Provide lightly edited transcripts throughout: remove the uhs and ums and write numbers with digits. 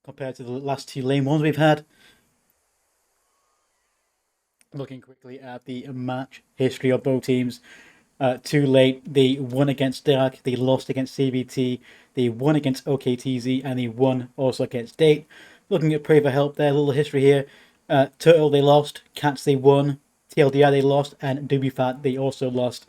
compared to the last two lane ones we've had. Looking quickly at the match history of both teams. Too late, they won against Dark, they lost against CBT, they won against OKTZ, and they won also against Date. Looking at Pray for Help, their little history here. Turtle, they lost, Cats, they won, TLDR, they lost, and Doobie Fat, they also lost.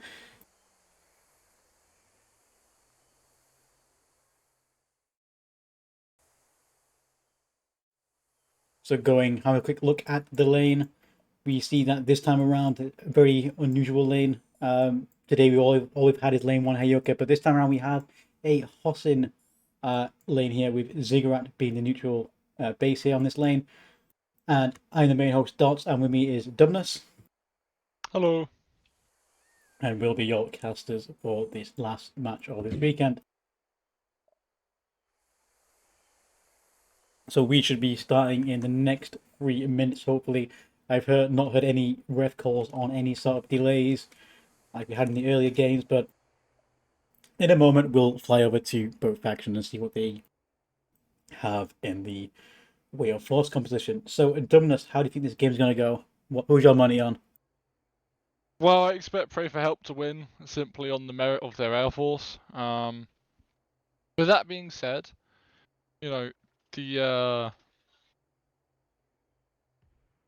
So have a quick look at the lane. We see that this time around, a very unusual lane. Today all we've had is lane 1 Hayoka, but this time around we have a Hosin lane here with Ziggurat being the neutral base here on this lane. And I'm the main host, Dots, and with me is Dubnus. Hello. And we'll be your casters for this last match of this weekend. So we should be starting in the next 3 minutes, hopefully. I've not heard any ref calls on any sort of delays like we had in the earlier games, but in a moment we'll fly over to both factions and see what they have in the way of force composition. So, Dumbness, how do you think this game's going to go? Who's your money on? Well, I expect Pray for Help to win simply on the merit of their air force. With that being said, you know, the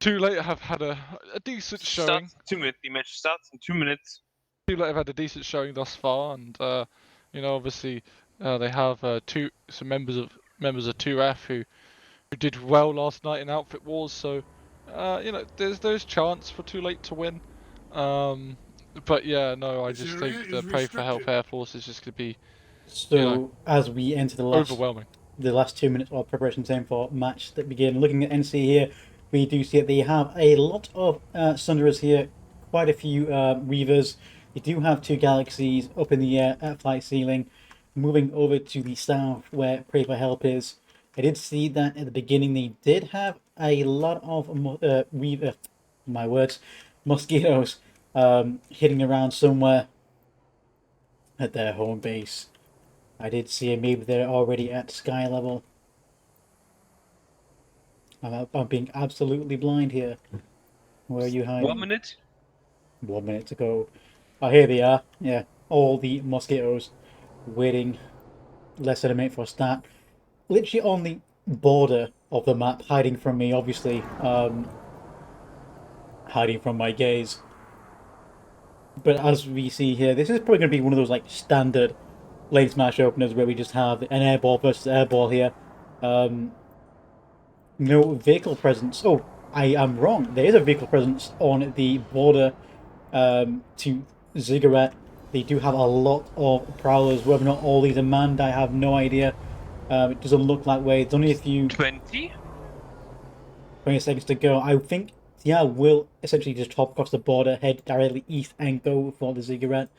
Too Late have had a decent showing. 2 minutes. The match starts in 2 minutes. Too Late have had a decent showing thus far, and you know, obviously they have some members of 2F who did well last night in Outfit Wars. So you know, there's chance for Too Late to win. But yeah, no, I just think the Pray for Help Air Force is just going to be as we enter the overwhelming. The last 2 minutes of preparation time for match that begin. Looking at NC here, we do see that they have a lot of Sunderers here, quite a few Weavers. They do have 2 Galaxies up in the air at flight ceiling. Moving over to the south where Pray for Help is, I did see that at the beginning they did have a lot of mosquitoes hitting around somewhere at their home base. I did see it. Maybe they're already at sky level. I'm being absolutely blind here. Where are you hiding? 1 minute. 1 minute to go. Oh, here they are. Yeah, all the mosquitoes waiting less than a minute for a start. Literally on the border of the map, hiding from me, obviously. Hiding from my gaze. But as we see here, this is probably going to be one of those like standard LaneSmash openers where we just have an airball versus airball here. No vehicle presence. Oh, I am wrong. There is a vehicle presence on the border to Ziggurat. They do have a lot of prowlers. Whether or not all these are manned, I have no idea. It doesn't look that way. It's only a few 20 seconds to go. I think TR will essentially just hop across the border, head directly east, and go for the Ziggurat.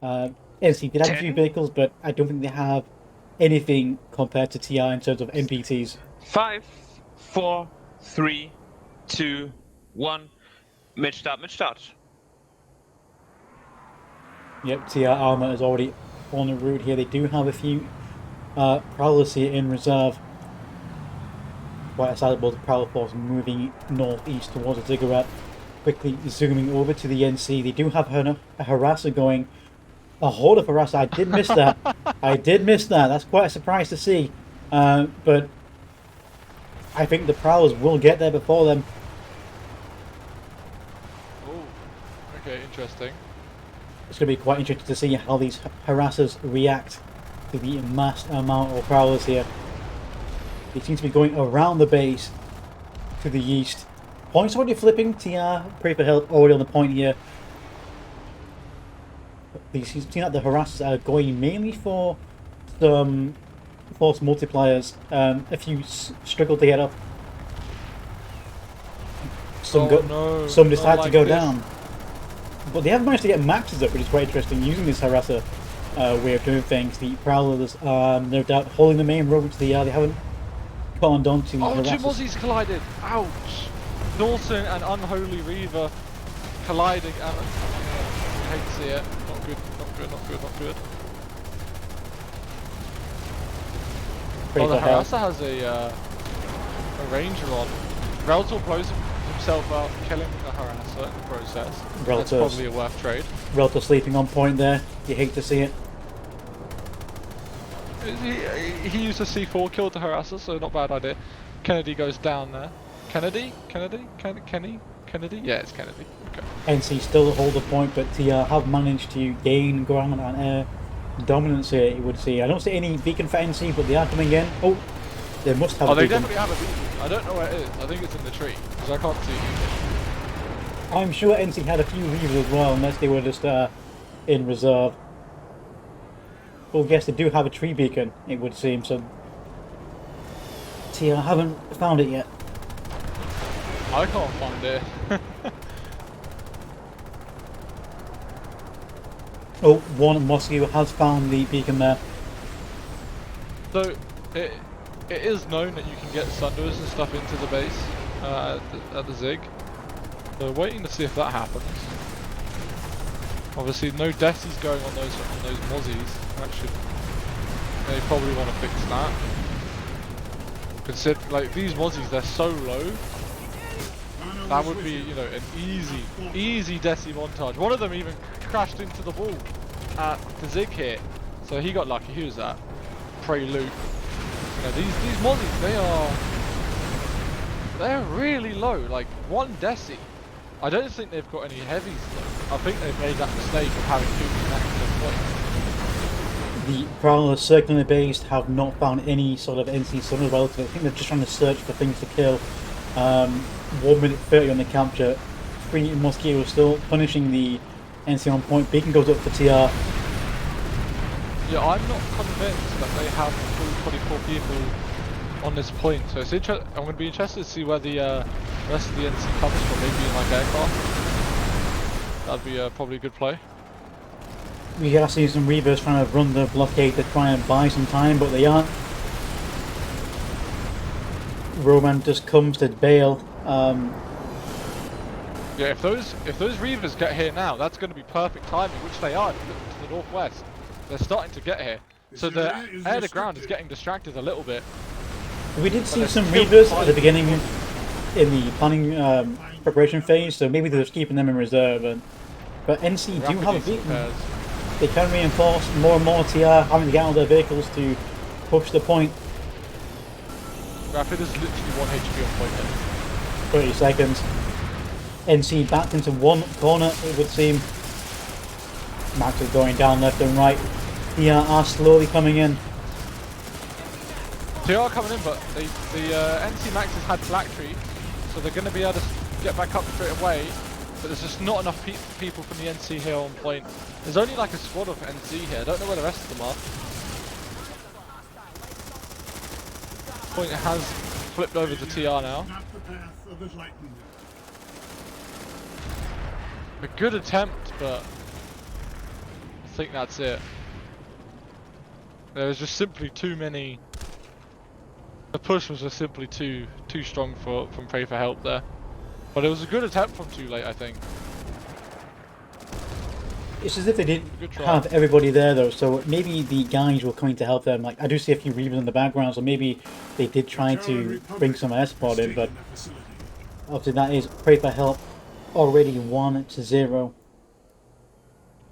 NC did have 10. A few vehicles, but I don't think they have anything compared to TR in terms of MPTs. 5, 4, 3, 2, 1. Match start. Yep, TR armor is already on the route here. They do have a few prowlers here in reserve. Quite a sizable prowler force moving northeast towards the Ziggurat. Quickly zooming over to the NC. They do have a harasser going. A horde of harasser. I did miss that. I did miss that. That's quite a surprise to see. But I think the prowlers will get there before them. Oh, okay, interesting. It's going to be quite interesting to see how these harassers react to the mass amount of prowlers here. They seem to be going around the base to the east. Points already flipping. TR, Pray for Help, already on the point here. You see that the harassers are going mainly for some force multipliers. A few struggle to get up. Some decide to go down. But they have managed to get maxes up, which is quite interesting, using this harasser way of doing things. The prowlers are no doubt holding the main road to the they haven't cottoned onto the harassers. 2 Mozzies collided! Ouch! Norton and Unholy Reaver colliding. I hate to see it. Not good. Oh, the harasser has a a ranger on, Reltor blows himself out, killing the harasser in the process. That's probably a worth trade. Reltor sleeping on point there. You hate to see it. He used a C4, killed the harasser, so not bad idea. Kennedy goes down there. Kennedy? Kennedy? Yeah, it's Kennedy. Okay. NC still hold the point, but TR have managed to gain ground and air dominance here, you would see. I don't see any beacon for NC, but they are coming in. Oh, they must have a they beacon. definitely have a beacon. I don't know where it is. I think it's in the tree, because I can't see it. I'm sure NC had a few Reavers as well, unless they were just in reserve. Well, yes, they do have a tree beacon, it would seem, so TR haven't found it yet. I can't find it. Oh, one Moscow has found the beacon there. So, it is known that you can get Sundoers and stuff into the base at the Zig. So waiting to see if that happens. Obviously, no Desis going on those Mozzies. That should, they probably want to fix that. Consider, like, these Mozzies, they're so low. That would be, you know, an easy Desi montage. One of them even crashed into the wall at the Zig here, so he got lucky. He was that prelude. You know, these Mozzies, they're really low. Like one Desi. I don't think they've got any heavies though. I think they've made that mistake of having too many active points. The Prowlers circling the base have not found any sort of NC Sunner relative. I think they're just trying to search for things to kill. 1 minute 30 on the capture. 3 Mosquito still punishing the NC on point. Beacon goes up for TR. Yeah, I'm not convinced that they have full 24 people on this point. So it's I'm going to be interested to see where the rest of the NC comes from. Maybe in like aircraft. That'd be probably a good play. We are seeing some Reavers trying to run the blockade to try and buy some time, but they aren't. Roman just comes to bail. Yeah, if those Reavers get here now, that's going to be perfect timing, which they are. If you look to the northwest, they're starting to get here. So the air to ground is getting distracted a little bit. We did see some Reavers at the beginning in the planning preparation phase, so maybe they're just keeping them in reserve. But NC do have a beacon. They can reinforce more and more TR, having to get out of their vehicles to push the point. Rapid is literally 1 HP on point here. 30 seconds. NC backed into one corner, it would seem. Max is going down left and right. TR are slowly coming in. TR are coming in, but the NC Maxes had Black Tree, so they're going to be able to get back up straight away. But there's just not enough people from the NC here on point. There's only like a squad of NC here. I don't know where the rest of them are. Point has flipped over to TR now. A good attempt, but I think that's it. There was just simply too many. The push was just simply too strong from Pray for Help there. But it was a good attempt from too late, I think. It's as if they didn't have everybody there though, so maybe the guys were coming to help them. Like I do see a few Reavers in the background, so maybe they did try to bring some air support in, but obviously that is Pray for Help already 1-0.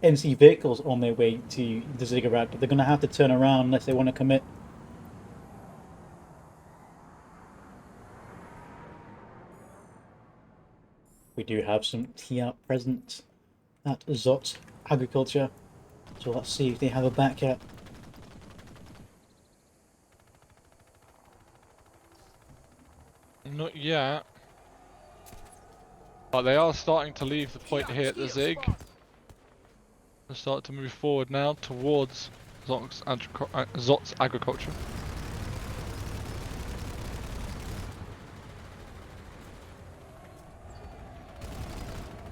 NC vehicles on their way to the Ziggurat, but they're going to have to turn around unless they want to commit. We do have some TR present at Zot Agriculture, so let's see if they have a back yet. Not yet. But they are starting to leave the point here at the Zig. They start to move forward now towards Zot's Agriculture.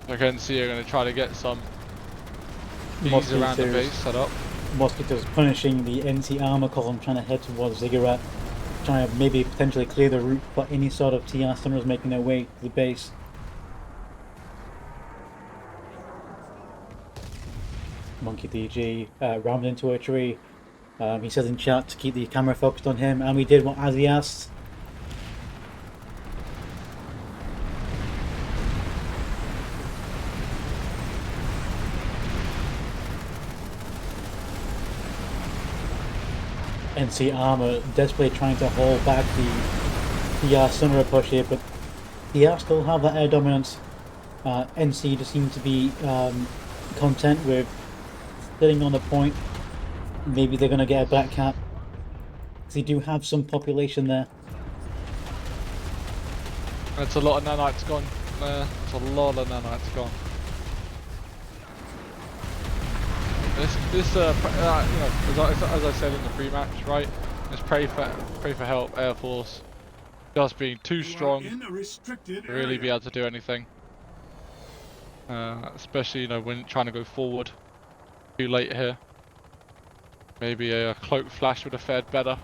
Again, you're going to try to get some bees around the base set up. Mosquitoes punishing the NC armor column, trying to head towards Ziggurat, trying to maybe potentially clear the route for any sort of TR stunners making their way to the base. Monkey DG rammed into a tree. He says in chat to keep the camera focused on him, and we did what as he asked. NC Armor desperately trying to hold back the Sunra push here, but PR still have that air dominance. NC just seem to be content with sitting on the point. Maybe they're going to get a back cap, because they do have some population there. It's a lot of nanites gone. It's a lot of nanites gone. This you know, as I said in the pre-match, right? Let's pray for help, Air Force. Just being too strong to really be able to do anything. Especially, you know, when trying to go forward. Too late here. Maybe a cloak flash would have fared better.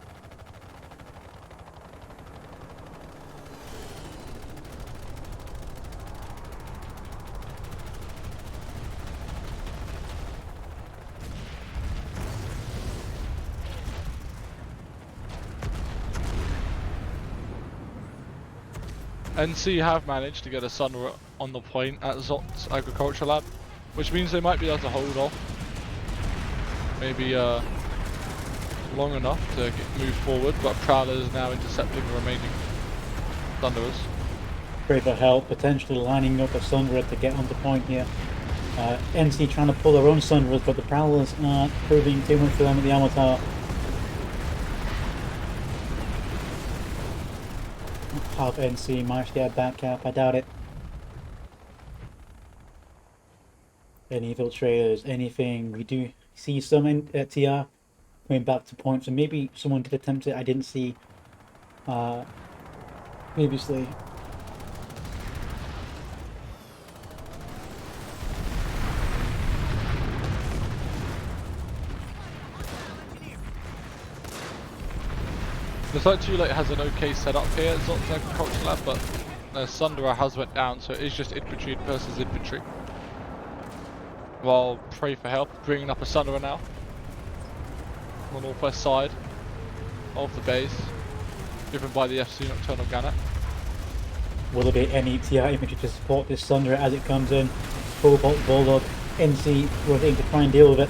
NC have managed to get a Sunra on the point at Zot's Agriculture Lab, which means they might be able to hold off. Maybe long enough to move forward, but Prowler is now intercepting the remaining Thunderers. Pray for help, potentially lining up a Sunra to get on the point here. NC trying to pull their own Sunras, but the Prowlers are proving too much for them at the Armor Tower. Half NC managed to get a back cap, I doubt it. Any infiltrators, anything. We do see some in TR coming back to point, so maybe someone did attempt it I didn't see previously. Looks like Too Late has an okay setup here at Zot's Agriculture Lab, but Sundara has went down, so it is just infantry versus infantry. While Pray for Help, bringing up a Sundara now. On the northwest side of the base, driven by the FC Nocturnal Gunner. Will there be any TR infantry to support this Sundara as it comes in? Cobalt, Bulldog, NC willing to try and deal with it.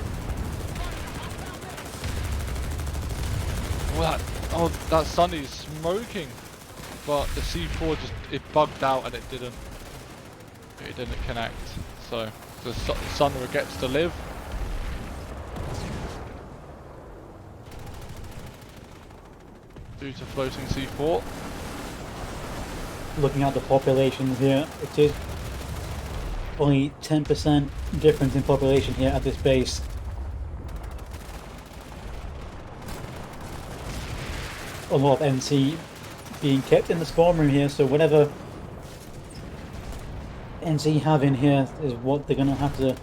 Well, that Sunny's smoking, but the C4 it bugged out and it didn't connect. So the Sundara gets to live. Due to floating C4. Looking at the populations here, it is only 10% difference in population here at this base. A lot of NC being kept in the spawn room here, so whatever NC have in here is what they're going to have to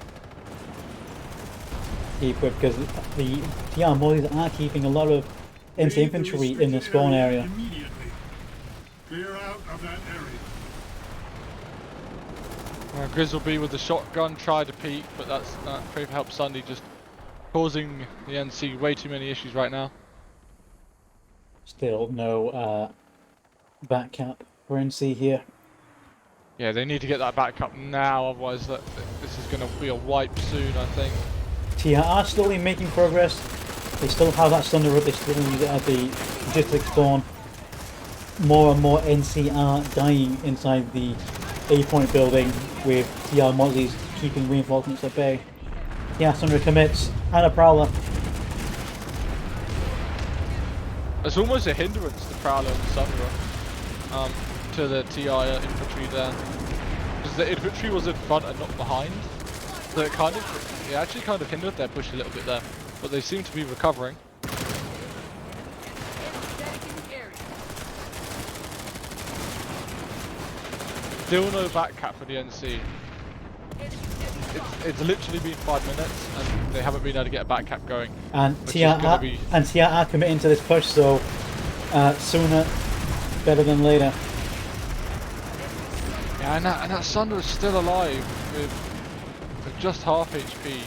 keep with, because the TR mollies are keeping a lot of NC infantry in the spawn area. Clear out of that area. Grizzleby with the shotgun tried to peek, but that's Pray for Help Sunday just causing the NC way too many issues right now. Still no back cap for NC here. Yeah, they need to get that back up now, otherwise this is going to be a wipe soon, I think. TR are slowly making progress. They still have that Thunder Root, they still use it as the logistics spawn. More and more NC are dying inside the A point building, with TR Mozzies keeping reinforcements at bay. Yeah, Thunder commits, and a Prowler. It's almost a hindrance, the Prowler and the Sundra, to the TI infantry there. Because the infantry was in front and not behind. So it actually kind of hindered their push a little bit there. But they seem to be recovering. Still no back cap for the NC. It's literally been 5 minutes and they haven't been able to get a back cap going. And TR are committing to this push, so sooner better than later. Yeah, and that Sunder is still alive with just half HP.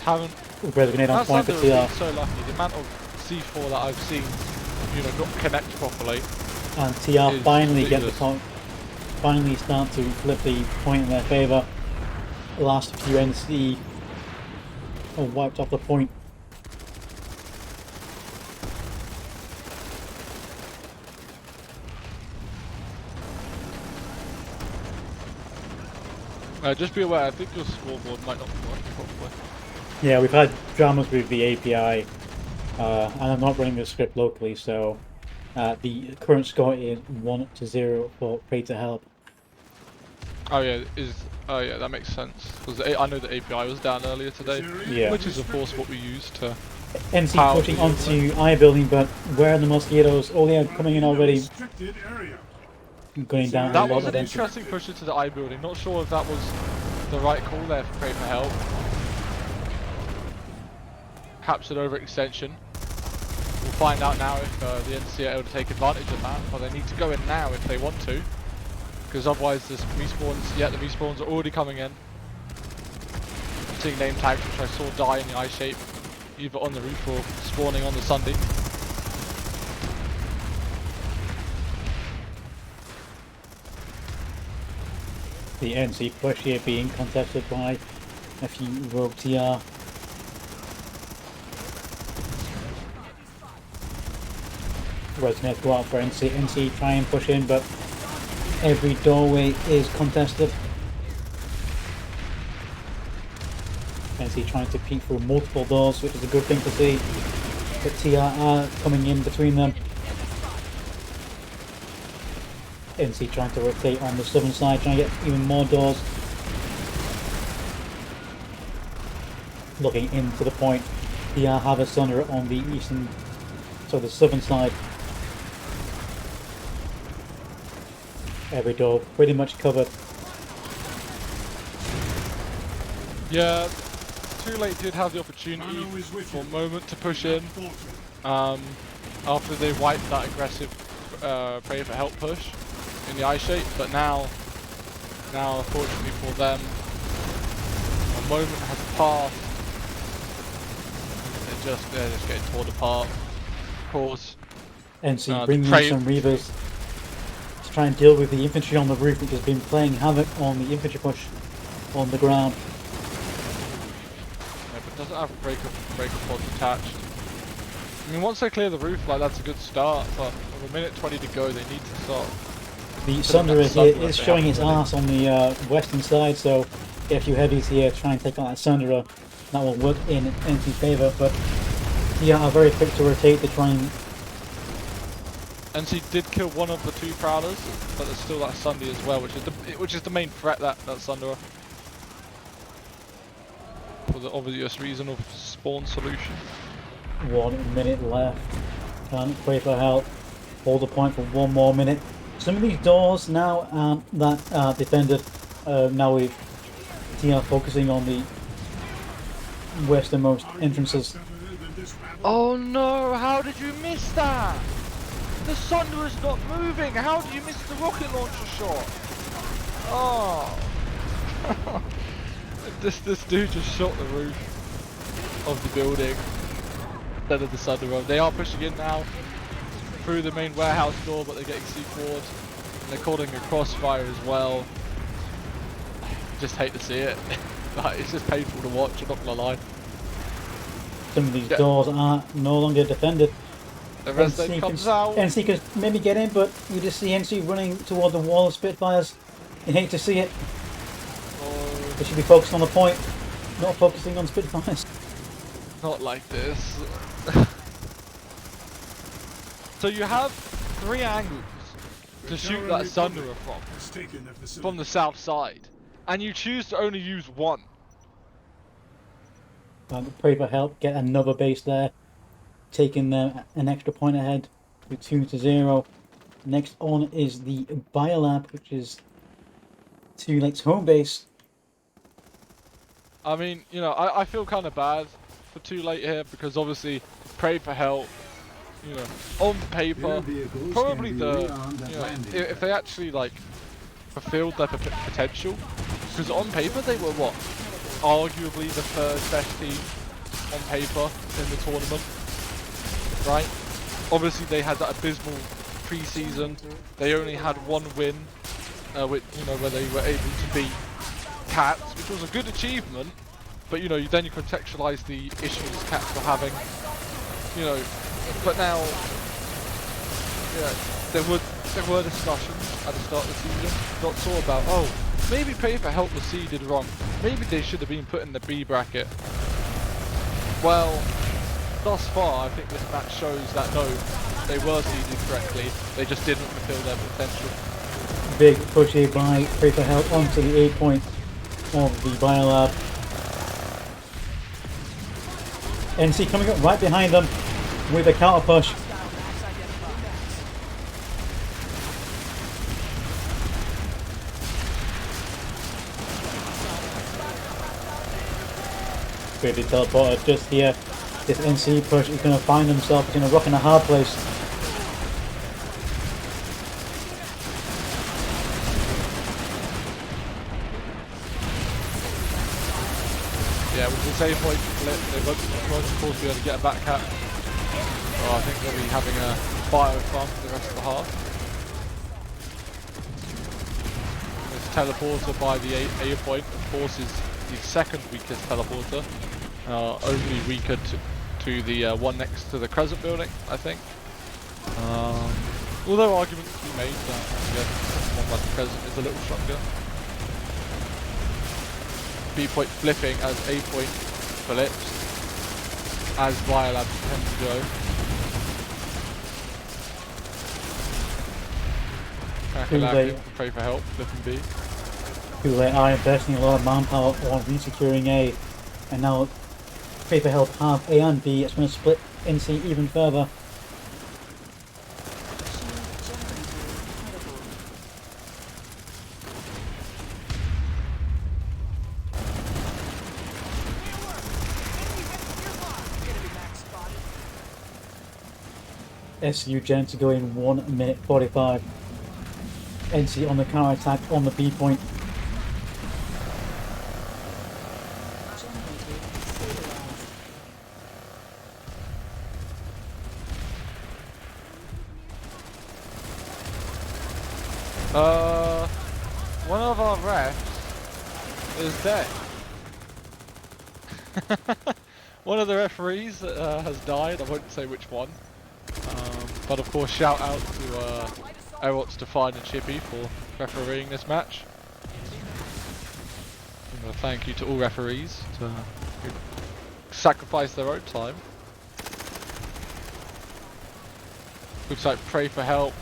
Red grenade on point for TR. So lucky. The amount of C4 that I've seen, not connect properly. And TR finally get the point. Finally start to flip the point in their favour. The last few NC are wiped off the point. Just be aware, I think your scoreboard might not be working properly. Yeah, we've had dramas with the API, and I'm not running the script locally, so the current score is 1-0 for Pray to Help. Oh yeah, that makes sense. Because I know the API was down earlier today, Yeah. which is of course what we use to. NC Power pushing to onto I building, but where are the mosquitoes? Oh, they are coming in already, Restricted area. going down a That lot was of an NC. interesting push into the I building. Not sure if that was the right call there for Pray for Help. Perhaps an overextension. We'll find out now if the NC are able to take advantage of that, but they need to go in now if they want to. Because otherwise the respawns are already coming in. I'm seeing name tags which I saw die in the I shape, either on the roof or spawning on the Sunday. The NC push here being contested by a few rogue TR. Red's going to go out for NC. NC try and push in, but every doorway is contested. NC trying to peek through multiple doors, which is a good thing to see. But TR are coming in between them. NC trying to rotate on the southern side, trying to get even more doors. Looking into the point. TR have a Sunder on the eastern, so the southern side. Every door pretty much covered. Yeah, Too Late did have the opportunity for a moment to push in after they wiped that aggressive Pray for Help push in the I shape, but now unfortunately for them, a moment has passed. They're just getting torn apart. Of course, NC bringing in some Reavers to try and deal with the infantry on the roof, which has been playing havoc on the infantry push on the ground. Yeah, but doesn't have breaker pods attached. I mean, once they clear the roof, like that's a good start. But with a minute 20 to go, they need to start. The Sunderer here is showing its arse on the western side, so get a few heavies here, try and take out that Sunderer. That will work in NC's favour, but yeah, are very quick to rotate to try and. NC did kill one of the two Prowlers, but there's still that Sunday as well, which is the main threat, that Sunderer. For the obvious reason of spawn solution. 1 minute left. Can't Pray for Help. Hold the point for 1 more minute. Some of these doors now that are defended, now with TR focusing on the westernmost entrances. Oh no, how did you miss that? The Sunderer's not moving, how did you miss the rocket launcher shot? Oh. This dude just shot the roof of the building instead of the Sunderer. They are pushing in now through the main warehouse door, but they're getting C4'd. And they're calling a crossfire as well. Just hate to see it. Like, it's just painful to watch, I'm not gonna lie. Some of these doors are no longer defended. The Resident comes out. NC can maybe get in, but you just see NC running toward the wall of Spitfires. You hate to see it. Oh, They should be focused on the point, not focusing on Spitfires. not like this. So you have 3 angles to shoot that Sunderer from the south side, and you choose to only use one. Pray for Help, get another base there, taking them an extra point ahead with 2-0. Next on is the Biolab, which is Too Late's home base. I mean, you know, I feel kind of bad for Too Late here, because obviously Pray for Help, you know, on paper, probably the, you know, if they actually like fulfilled their potential, because on paper they were what, arguably the 3rd best team on paper in the tournament, right? Obviously they had that abysmal pre-season. They only had 1 win, with, you know, where they were able to beat Cats, which was a good achievement. But you know, then you contextualize the issues Cats were having, you know. But now, yeah, there were discussions at the start of the season. Not all about, oh, maybe PR4H was seeded wrong. Maybe they should have been put in the B bracket. Well, thus far, I think this match shows that no, they were seeded correctly. They just didn't fulfill their potential. Big push here by PR4H onto the A point of the Biolab. NC coming up right behind them with a counter push. Quickly teleported just here. This NC push is going to find himself in a rock and a hard place. Yeah, with the save point flip, they won't of course be able to get a back cap. Oh, I think they'll be having a bio farm for the rest of the half. This teleporter by the A point, of course, is the second weakest teleporter. Only weaker to the one next to the Crescent building, I think. Although arguments can be made that again, one like the Crescent is a little stronger. B point flipping as A point flips, as Biolab tend to go. Crack from PR4H, flipping B. Too late, I am investing a lot of manpower on resecuring A, and now PR4H have A and B. It's going to split NC even further. SU Gen to go in 1 minute 45. NC on the counter attack on the B point. One of our refs is dead. One of the referees has died. I won't say which one. But of course, shout out to Erots, Define and Chippy for refereeing this match. And thank you to all referees who sacrifice their own time. Looks like PR4H.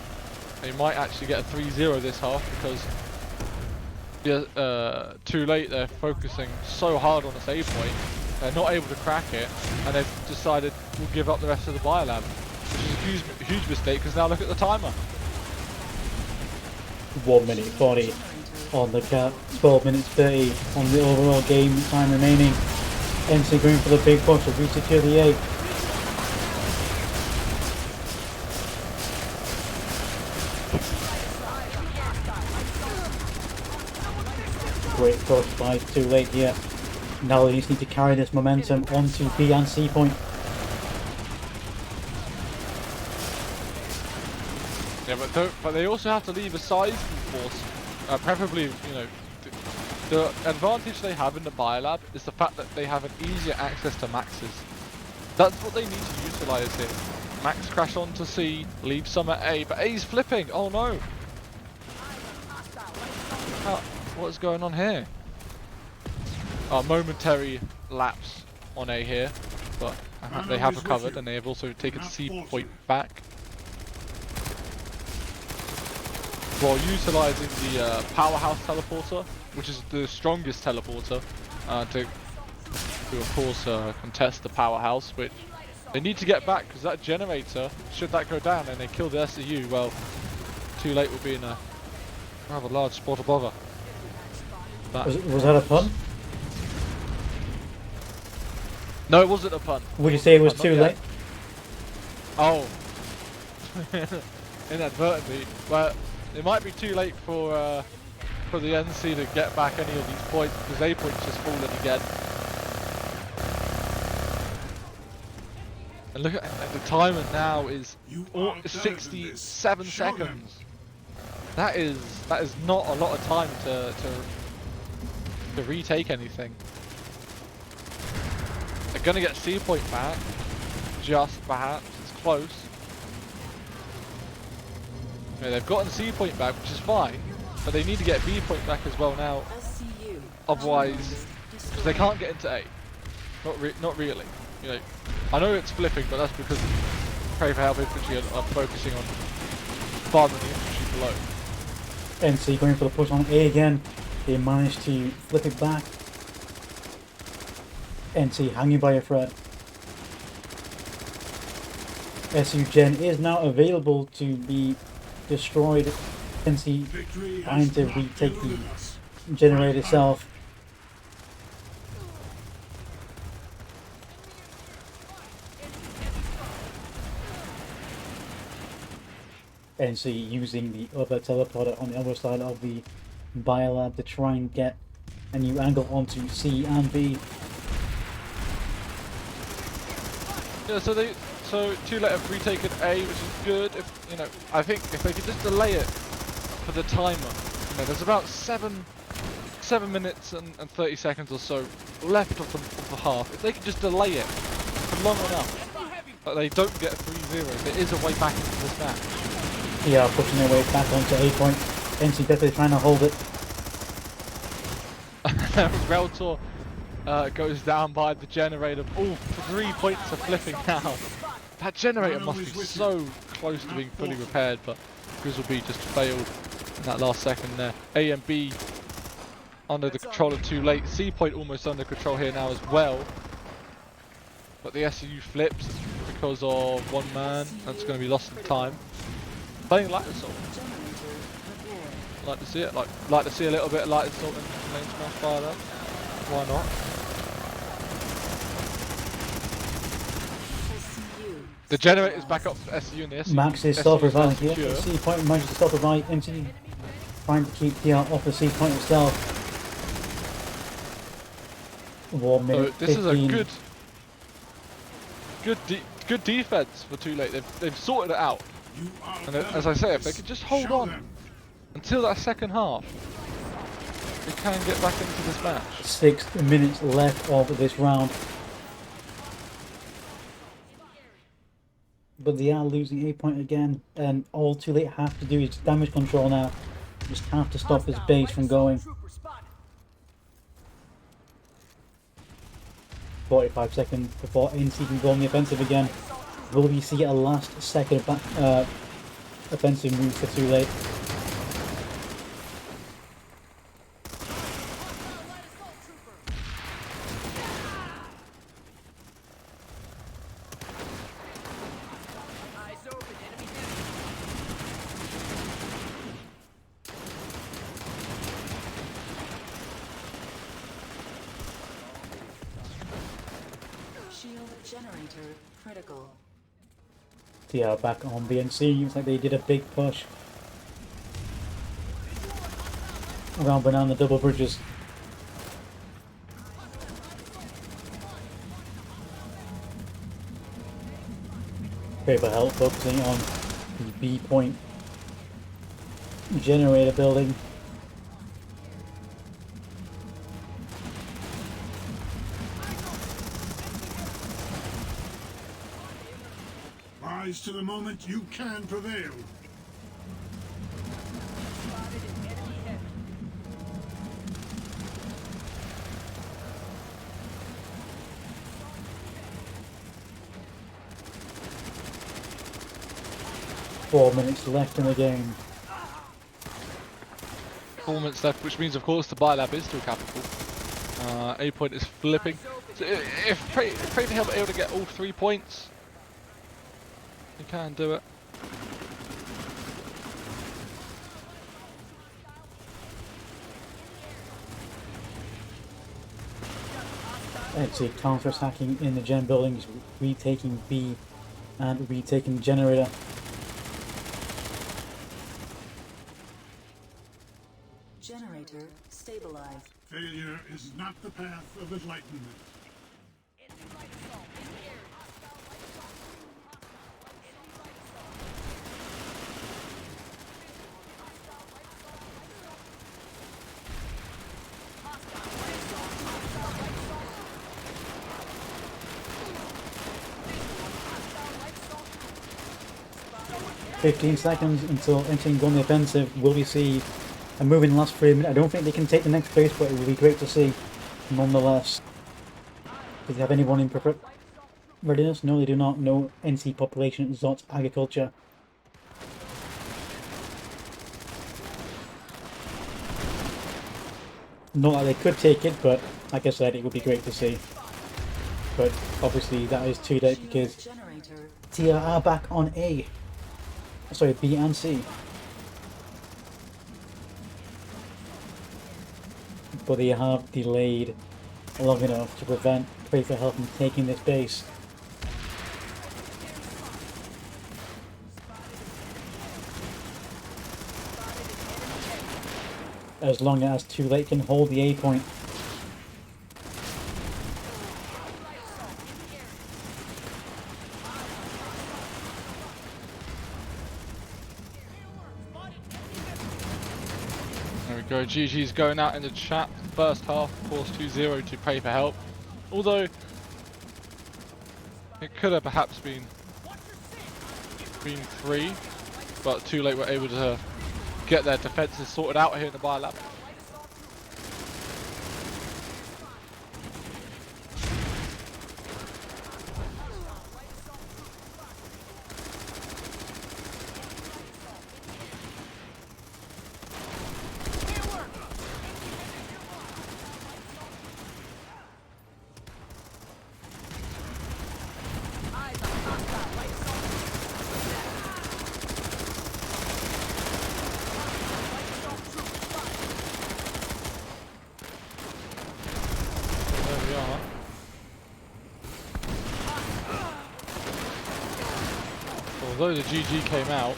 They might actually get a 3-0 this half because too late. They're focusing so hard on the save point. They're not able to crack it, and they've decided we'll give up the rest of the Biolab. Which is a huge mistake, because now look at the timer. 1 minute 40 on the cap, 12 minutes 30 on the overall game time remaining. NC going for the big push to resecure the A. Great push by Too Late here. Now they just need to carry this momentum onto B and C point. Yeah, but they also have to leave a sizable force. Preferably, you know, the advantage they have in the Biolab is the fact that they have an easier access to maxes. That's what they need to utilize here. Max crash onto C, leave some at A, but A's flipping. Oh no! What is going on here? Momentary lapse on A here, but they have recovered and they have also taken C point back. While utilising the powerhouse teleporter, which is the strongest teleporter, to of course contest the powerhouse, which they need to get back because that generator, should that go down and they kill the SCU, well, Too Late will be in a rather large spot of bother. Was that a pun? No, it wasn't a pun. Would you say it was Too Late? Oh, inadvertently, but it might be too late for the NC to get back any of these points because A point's just fallen again. And look at the timer now is 67 seconds. That is not a lot of time to retake anything. They're gonna get C point back, just perhaps. It's close. You know, they've gotten C point back, which is fine, but they need to get B point back as well now. Otherwise, because they can't get into A. Not really. You know, I know it's flipping, but that's because PR4H infantry are focusing on farming the infantry below. NC going for the push on A again. They managed to flip it back. NC hanging by a thread. SU Gen is now available to be destroyed. NC trying to retake the generator itself. NC using the other teleporter on the other side of the biolab to try and get a new angle onto C and B. Yeah, so 2 late have retaken A, which is good. If you know, I think if they could just delay it for the timer, you know, there's about 7 minutes and 30 seconds or so left of the half. If they could just delay it for long enough that they don't get 3-0, there is a way back into this match. Yeah, pushing their way back onto A point. NC definitely trying to hold it. Reltor goes down by the generator. Oh, 3 points are flipping now. That generator must be so close to being fully repaired, but Grizzleby just failed in that last second there. A and B under the control of too late. C point almost under control here now as well. But the SU flips because of one man. That's going to be lost in time. Playing Light Assault. Like to see it. Like to see a little bit of Light Assault and LaneSmash fired up. Why not? The generator's back up for SU and the SU. Max is self-reviving here. The C point manages to self-revive. NC trying to keep PR off the C point itself. 1 minute. So this 15. is a good defense for Too Late. They've sorted it out. And as I say, if they could just hold on until that second half, they can get back into this match. 6 minutes left of this round. But they are losing A point again, and all Too Late have to do is damage control now. Just have to stop his base from going. 45 seconds before NC can go on the offensive again. Will we see a last second offensive move for Too Late? Shield generator critical. Yeah, back on the NC. Looks like they did a big push around banana double bridges. PR4H focusing on the B point generator building. Rise to the moment you can prevail. Four minutes left in the game. 4 minutes left, which means of course the Biolab is still capital. A point is flipping. So if PR4H are able to get all 3 points, you can do it. NC counter-attacking in the gen buildings, retaking B and retaking generator. Generator stabilized. Failure is not the path of enlightenment. 15 seconds until entering on the offensive. Will we see a move in the last 3 minutes? I don't think they can take the next base, but it will be great to see nonetheless. Do they have anyone in readiness? No, they do not. No NC population at Zot Agriculture. Not that they could take it, but like I said, it would be great to see. But obviously that is too late because Generator TR are back on A. Sorry, B and C. But they have delayed long enough to prevent Pray for Help from taking this base. As long as Too Late can hold the A point. There we go. GG's going out in the chat. First half, of course, 2-0 to Pray for Help. Although it could have perhaps been 3, but Too Late were able to get their defenses sorted out here in the Biolab. There we are. Although the GG came out,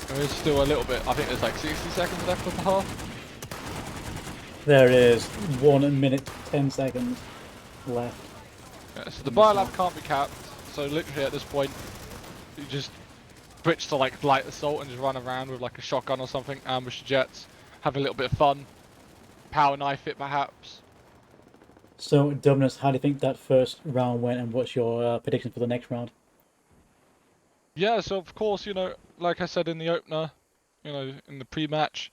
there is still a little bit. I think there's like 60 seconds left of the half. There it is. 1 minute 10 seconds left. Yeah, so the Biolab can't be capped. So literally at this point, you just switch to like light assault and just run around with like a shotgun or something, ambush the jets, have a little bit of fun, power knife it perhaps. So, Dubnus, how do you think that first round went, and what's your prediction for the next round? Yeah, so of course, you know, like I said in the opener, you know, in the pre-match,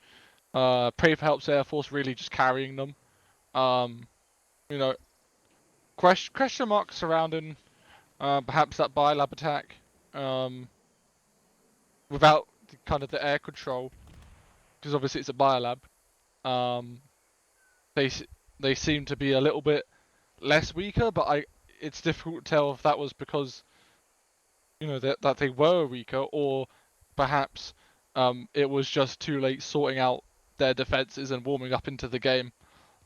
Pray for Help's Air Force really just carrying them. You know, question marks surrounding perhaps that Biolab attack, without kind of the air control, because obviously it's a Biolab. They seem to be a little bit less weaker, but it's difficult to tell if that was because, you know, that they were weaker, or perhaps it was just Too Late sorting out their defenses and warming up into the game,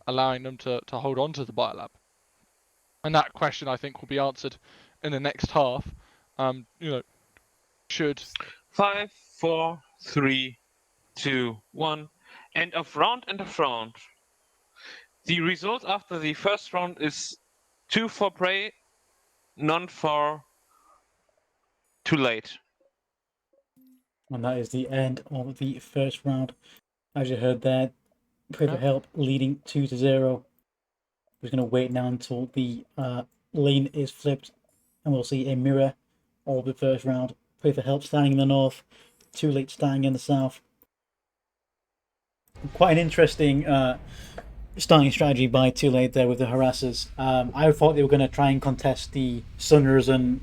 allowing them to hold on to the Biolab. And that question, I think, will be answered in the next half. You know, should 5, 4, 3, 2, 1. End of round, end of round. The result after the first round is 2 for Prey, none for Too Late. And that is the end of the first round. As you heard there, Pray for Help leading 2-0. We're going to wait now until the lane is flipped, and we'll see a mirror of the first round. Pray for Help standing in the north, Too Late standing in the south. Quite an interesting starting strategy by Too Late there with the harassers. I thought they were going to try and contest the Sunners and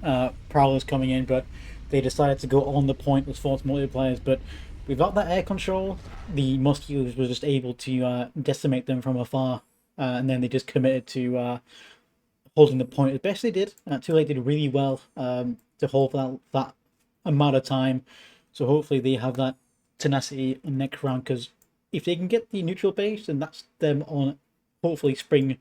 Prowlers coming in, but they decided to go on the point with force multipliers. But without that air control, the Musketeers were just able to decimate them from afar, and then they just committed to holding the point as best they did. Too Late did really well to hold that amount of time, so hopefully they have that tenacity in next round, because if they can get the neutral base, then that's them on hopefully spring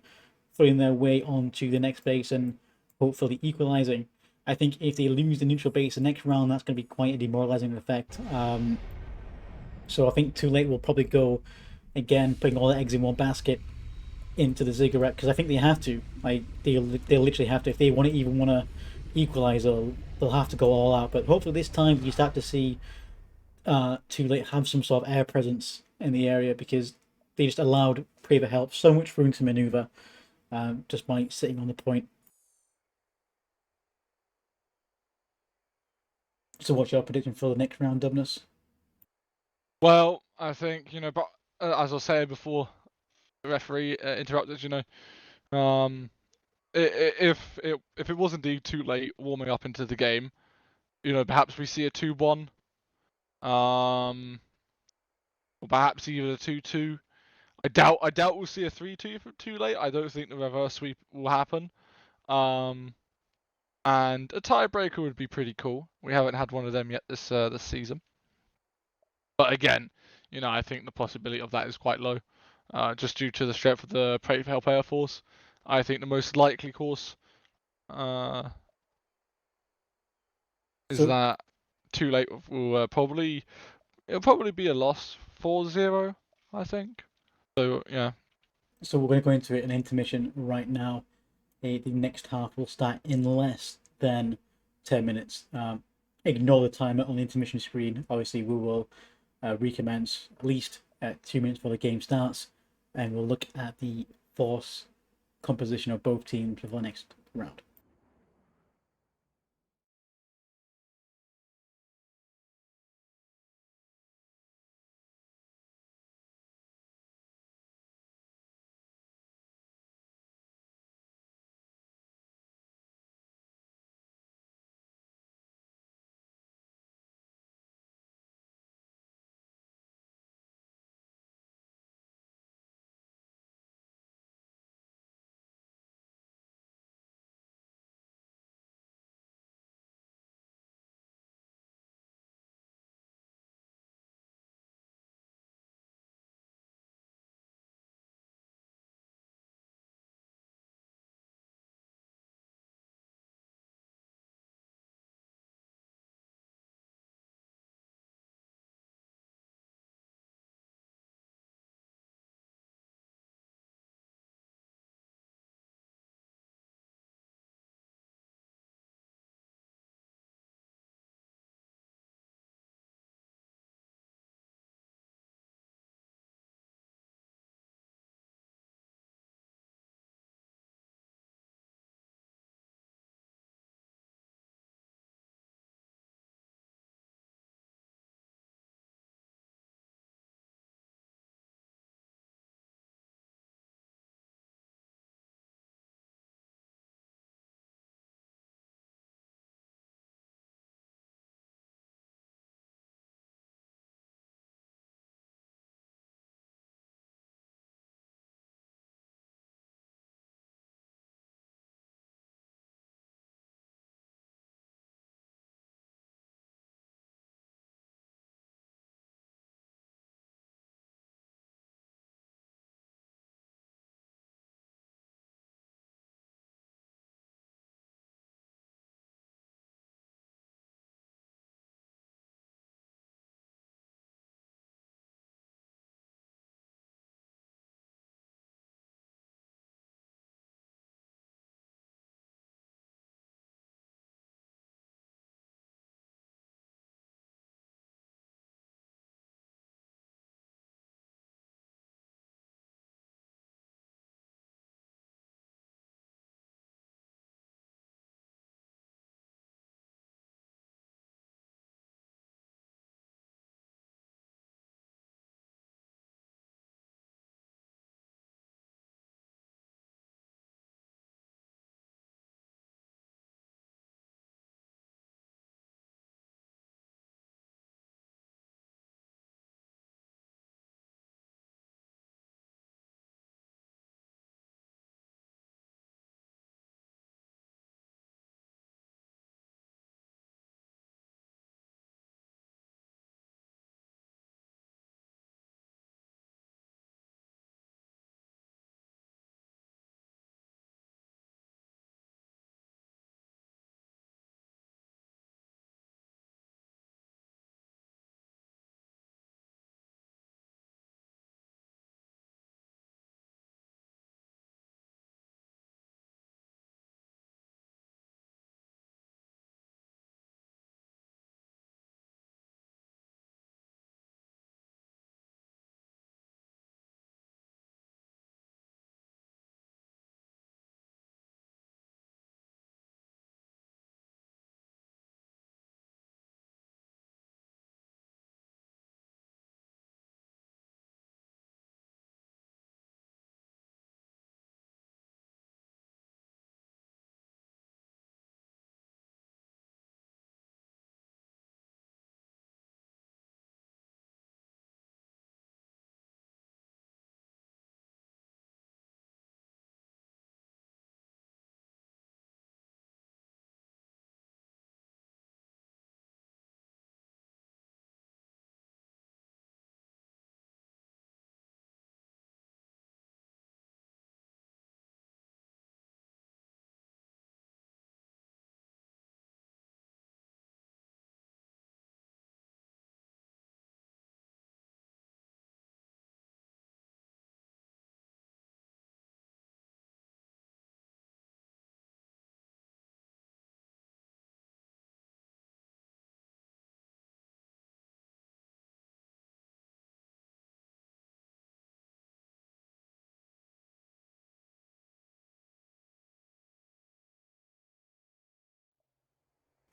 throwing their way onto the next base and hopefully equalizing. I think if they lose the neutral base the next round, that's going to be quite a demoralizing effect. So I think Too Late will probably go again, putting all the eggs in one basket into the Ziggurat, because I think they have to. Like they'll literally have to, if they want to equalize, they'll have to go all out. But hopefully this time you start to see Too Late have some sort of air presence in the area, because they just allowed Pray for Help so much room to maneuver just by sitting on the point. So what's your prediction for the next round, Dubness? Well, I think but as I was saying before, the referee interrupted. If it was indeed too late warming up into the game, perhaps we see a 2-1, or perhaps even a 2-2. I doubt we'll see a 3-2 too late. I don't think the reverse sweep will happen. And a tiebreaker would be pretty cool. We haven't had one of them yet this season. But again, I think the possibility of that is quite low, just due to the strength of the player force. I think the most likely course is So that too late will it'll probably be a loss 4-0, I think. So yeah. so we're going to go into an intermission right now. The next half will start in less than 10 minutes. Ignore the timer on the intermission screen. Obviously, we will recommence at least at 2 minutes before the game starts, and we'll look at the force composition of both teams for the next round.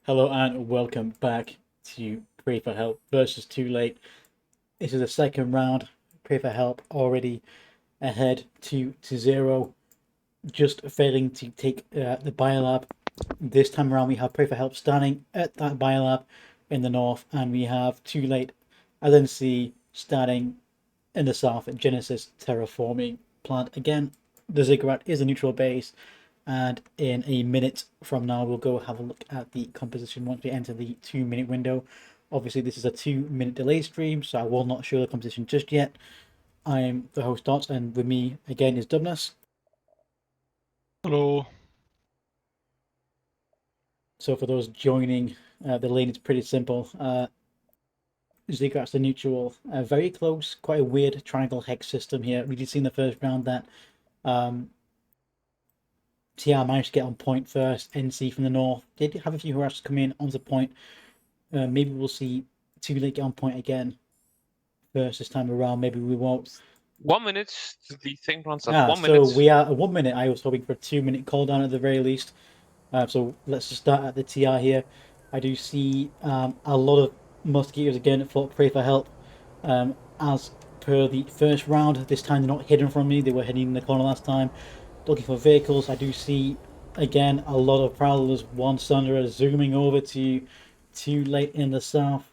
Hello and welcome back to Pray for Help versus Too Late. This is the second round. Pray for Help already ahead 2-0, just failing to take the biolab. This time around we have Pray for Help standing at that biolab in the north, and we have Too Late LNC standing in the south at Genesis terraforming plant. Again, the ziggurat is a neutral base, and in a minute from now we'll go have a look at the composition once we enter the 2-minute window. Obviously this is a 2-minute delayed stream, so I will not show the composition just yet. I am the host Dots, and with me again is Dubnus. Hello. So for those joining, the lane is pretty simple. Ziggurat's the neutral, very close, quite a weird triangle hex system here. We did see in the first round that TR managed to get on point first. NC from the north did have a few harassers come in onto point. Maybe we'll see Too Late get on point again first this time around. Maybe we won't. 1 minute to the thing runs up. 1 So minute. we are at 1 minute. I was hoping for a 2-minute cooldown at the very least. So let's just start at the TR here. I do see a lot of mosquitoes again for Pray for Help. As per the first round, this time they're not hidden from me. They were hidden in the corner last time, looking for vehicles. I do see again a lot of prowlers. One Sunderer zooming over to Too Late in the south.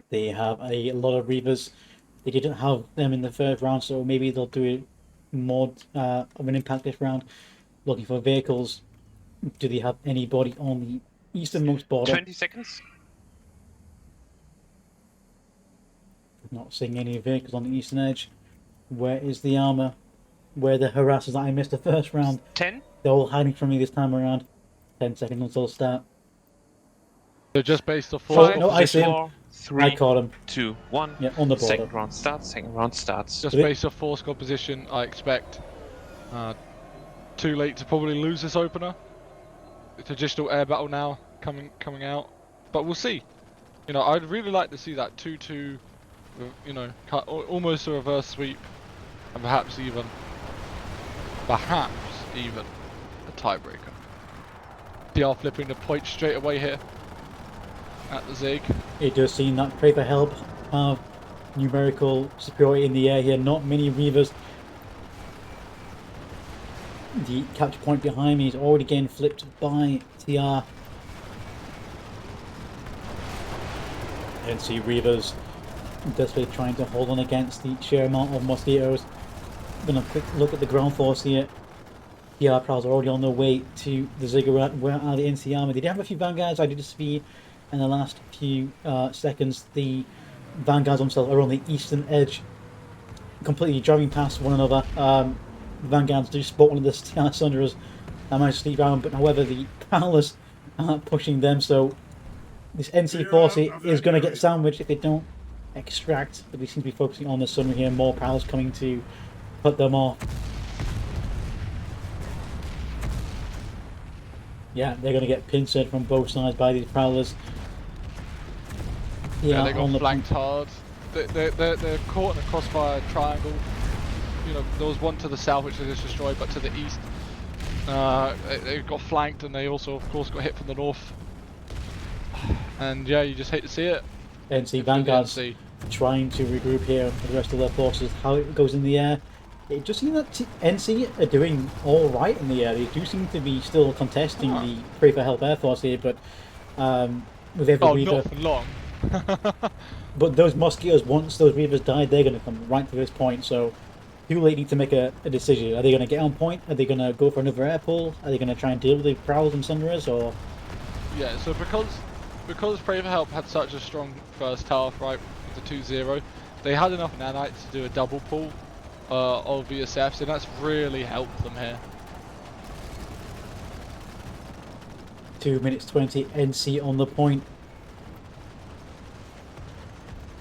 They have a lot of Reavers. They didn't have them in the first round, so maybe they'll do it more of an impact this round. Looking for vehicles. Do they have anybody on the easternmost border? 20 seconds. Not seeing any vehicles on the eastern edge. Where is the armor? Where are the harassers that I missed the first round? 10. They're all hiding from me this time around. 10 seconds until start. So just based off Oh, force no, I see him. 4, 3, I caught him. 2, 1. Yeah, on the border. Second round starts. Second round starts. just based off force composition, I expect Too Late to probably lose this opener. It's a digital air battle now coming out, but we'll see. You know, I'd really like to see that 2-2, you know, almost a reverse sweep, and perhaps even a tiebreaker. PR flipping the point straight away here at the Zig. It does seem that Pray for Help have numerical superiority in the air here. Not many Reavers. The capture point behind me is already getting flipped by TR. And see Reavers desperately trying to hold on against the sheer amount of mosquitoes. Gonna quick look at the ground force here. PR Prowls are already on their way to the Ziggurat. Where are the NC army? They did have a few vanguards. I did see in the last few seconds the vanguards themselves are on the eastern edge, completely driving past one another. The vanguards do spot one of the Sunderers and manage to sneak around, but however the Prowlers are pushing them, so this NC force is going to get sandwiched if they don't extract. But we seem to be focusing on the Sunderer here. More Prowlers coming to cut them off. Yeah, they're going to get pincered from both sides by these Prowlers. Yeah, they got flanked hard. They're caught in a crossfire triangle. You know, there was one to the south which they just destroyed, but to the east, they got flanked, and they also, of course, got hit from the north. And yeah, you just hate to see it. NC Vanguards trying to regroup here with the rest of their forces. How it goes in the air. It just seems that NC are doing all right in the air. They do seem to be still contesting the Pray for Help Air Force here, but with every Reaver... not for long. But those mosquitoes, once those Reavers died, they're going to come right to this point, so Too Late need to make a decision. Are they going to get on point? Are they going to go for another air pull? Are they going to try and deal with the Prowls and Sunderers, or...? Yeah, so because Pray for Help had such a strong first half, right, with the 2-0, they had enough nanites to do a double pull of VSFs, and that's really helped them here. 2 minutes 20, NC on the point.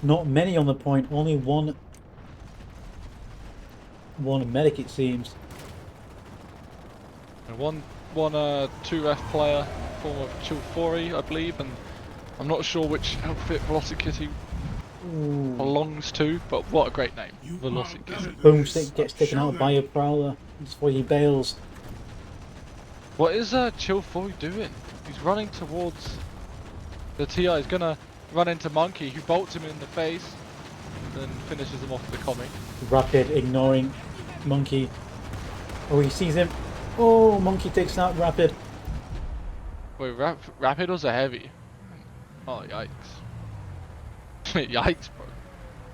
Not many on the point, only one medic it seems. And one 2F player, form of Chill4H, I believe, and I'm not sure which outfit Velocity belongs to, but what a great name, Velocity. Boomstick gets taken out by a Prowler before he bails. What is Chill4H doing? He's running towards the TR. He's gonna run into Monkey, who bolts him in the face, and then finishes him off with the comic. Rapid ignoring Monkey. Oh, he sees him. Oh, Monkey takes out Rapid. Wait, Rapid was a heavy? Oh, yikes. Yikes,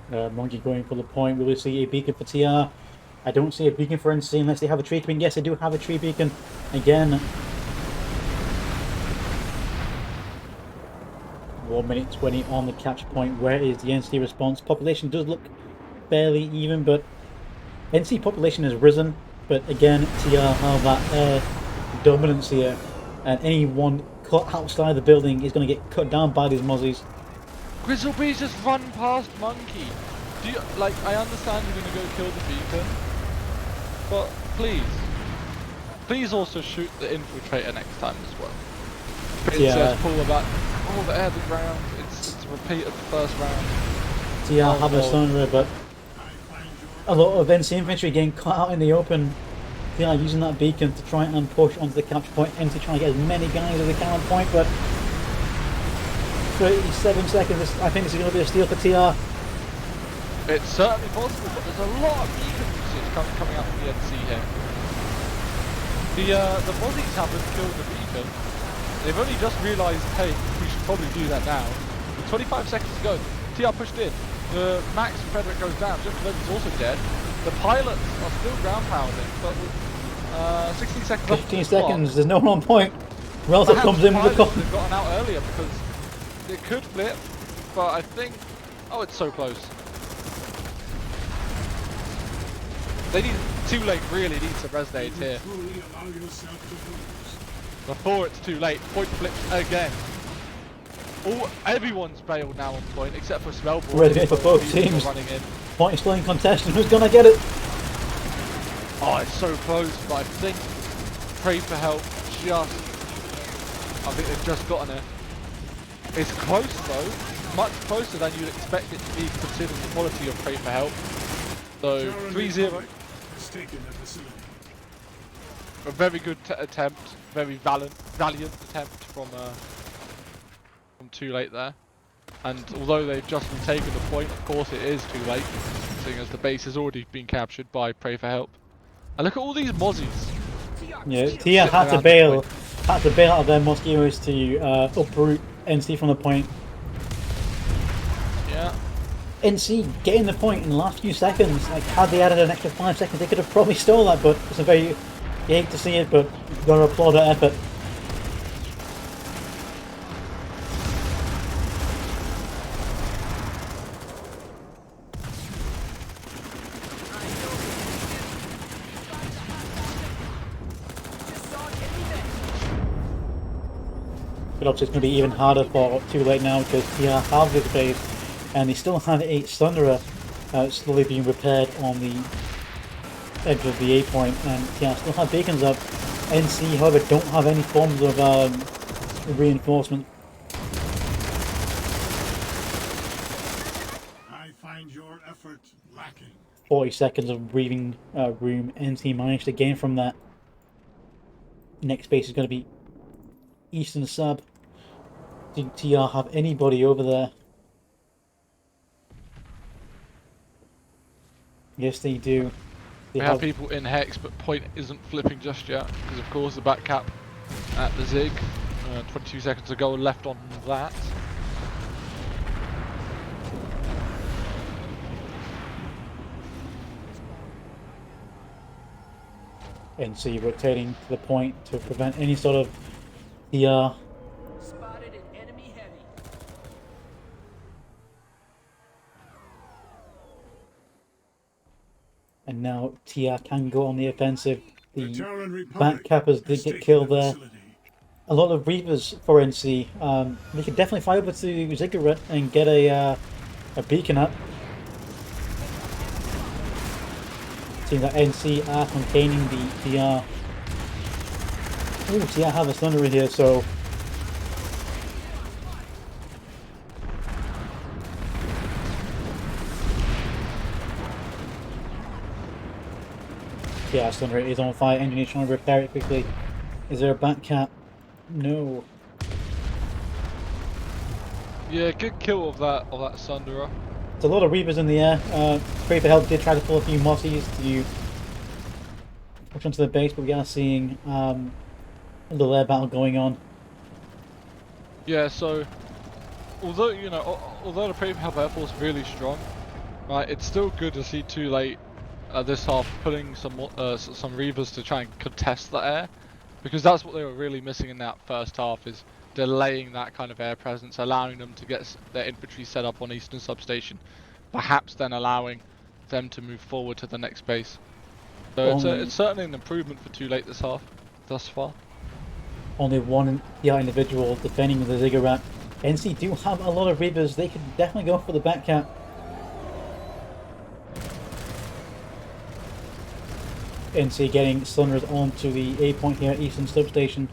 bro. Monkey going for the point. Will we see a beacon for TR? I don't see a beacon for NC unless they have a tree beacon. Yes, they do have a tree beacon. Again. 1 minute 20 on the capture point. Where is the NC response? Population does look fairly even, but NC population has risen. But again, TR have that air dominance here. And anyone cut outside the building is going to get cut down by these mozzies. Grizzlebee's just run past Monkey. Do you, like, I understand you're gonna go kill the beacon, but please also shoot the infiltrator next time as well. It says pull about all the air the ground. It's a repeat of the first round. TR have a stunner, but a lot of NC infantry getting cut out in the open. TR using that beacon to try and push onto the capture point. NC trying to get as many guys as they can on point, but 37 seconds. I think this is going to be a steal for TR. It's certainly possible, but there's a lot of beacon usage coming out from the NC here. The Mozzies haven't killed the beacon. They've only just realised, hey, we should probably do that now. With 25 seconds to go, TR pushed in. The Max Frederick goes down, just is also dead. The pilots are still ground pounding, but with 16 seconds left. 15 seconds, there's no one on point. Relative comes in with the call. They've gotten out earlier because it could flip, but I think, oh, it's so close. They need, too late really needs to resonate here. Before it's too late, point flips again. Everyone's bailed now on point except for Smelborn. Ready for both teams. Running in. Point is still in contest, and who's gonna get it? Oh, it's so close, but I think Pray for Help I think they've just gotten it. It's close though, much closer than you'd expect it to be considering the quality of Pray for Help. So 3-0. A very good attempt, very valiant attempt from too late there. And although they've just been taken the point, of course it is too late, seeing as the base has already been captured by Pray for Help. And look at all these mozzies. Yeah, TR had to bail out of their mosquitoes to uproot NC from the point. Yeah. NC getting the point in the last few seconds. Like, had they added an extra 5 seconds, they could have probably stole that. But it's a very, you hate to see it, but you've got to applaud their effort. But obviously it's going to be even harder for Too Late now because TR have this base and they still have a Thunderer slowly being repaired on the edge of the A point, and TR still have beacons up. NC, however, don't have any forms of reinforcement. I find your effort lacking. 40 seconds of breathing room NC managed to gain from that. Next base is going to be Eastern Sub. Do TR have anybody over there? Yes, they do. We have people in Hex, but point isn't flipping just yet because, of course, the back cap at the Zig. 22 seconds to go left on that. NC rotating to the point to prevent any sort of TR. Spotted an enemy heavy. And now TR can go on the offensive. The Terran Republic back cappers did has get taken killed the there. facility. A lot of Reavers for NC. They could definitely fly over to Ziggurat and get a beacon up. Seeing that NC are containing the TR. Ooh, TR have a Thunderer here, so TR Thunderer is on fire. Engineer trying to repair it quickly. Is there a back cap? No. Yeah, good kill of that Sunderer. There's a lot of Reapers in the air. Pray for Help did try to pull a few Mossies to push onto the base, but we are seeing a little air battle going on. Yeah, so although although the Paper Help Air Force is really strong, right, it's still good to see Too Late this half pulling some Reavers to try and contest the air, because that's what they were really missing in that first half, is delaying that kind of air presence, allowing them to get their infantry set up on Eastern Substation, perhaps then allowing them to move forward to the next base. So it's certainly an improvement for Too Late this half, thus far. Only one individual defending the ziggurat. NC do have a lot of Reapers. They could definitely go for the back cap. NC getting Sunderers onto the A point here at Eastern Substation.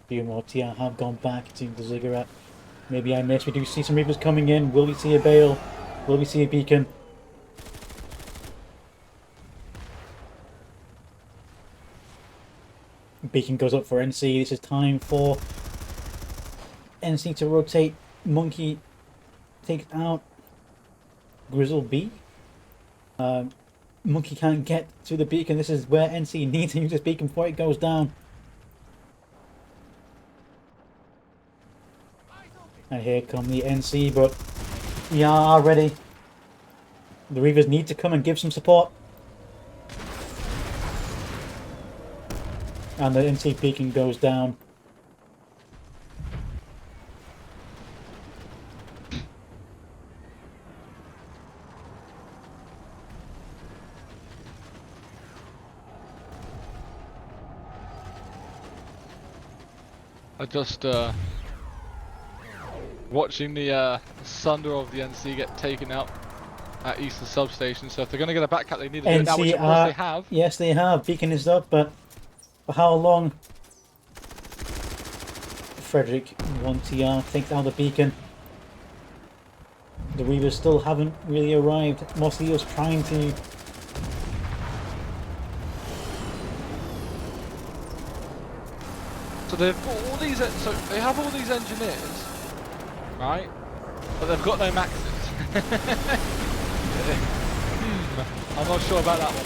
Few more TR have gone back to the ziggurat. Maybe I missed. We do see some Reapers coming in. Will we see a Bale? Will we see a beacon? Beacon goes up for NC. This is time for NC to rotate. Monkey takes out Grizzle B. Monkey can't get to the beacon. This is where NC needs to use this beacon before it goes down. And here come the NC, but we are ready. The Reavers need to come and give some support. And the NC beacon goes down. I just watching the Sunder of the NC get taken out at Eastern Substation. So if they're going to get a back cut, they need to do it now, which of course they have. Yes, they have. Beacon is up, but for how long? Frederick 1TR takes out the beacon. The Reavers still haven't really arrived. Moslio's trying to. So they've got all these. So they have all these engineers, right? But they've got no maxes. I'm not sure about that one.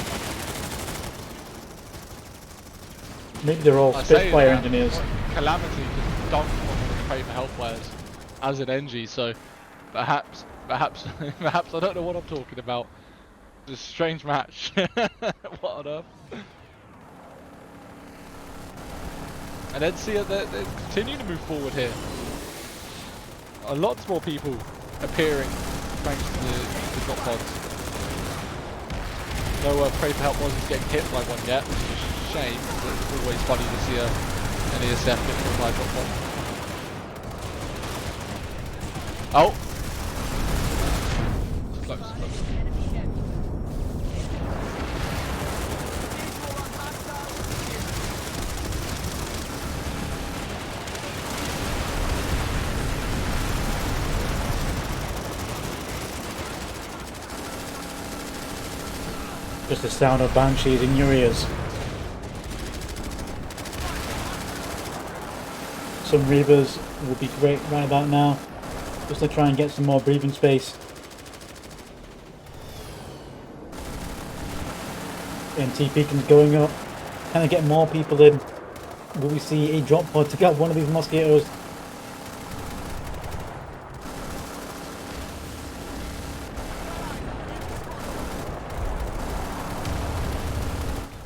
Maybe they're all Spitfire engineers. Calamity just dunked on the paper health players as an NG, so perhaps perhaps I don't know what I'm talking about. It's a strange match. What on earth? And then see they're continuing to move forward here. A lot more people appearing thanks to the drop pods. No pray for help wasn't getting hit by one yet, which is a shame, but it's always funny to see an ESF get hit by a drop pod. Oh! Close, close. Just the sound of banshees in your ears. Some Reavers will be great right about now, just to try and get some more breathing space. NT beacons going up. Can I get more people in? Will we see a drop pod to get one of these mosquitoes?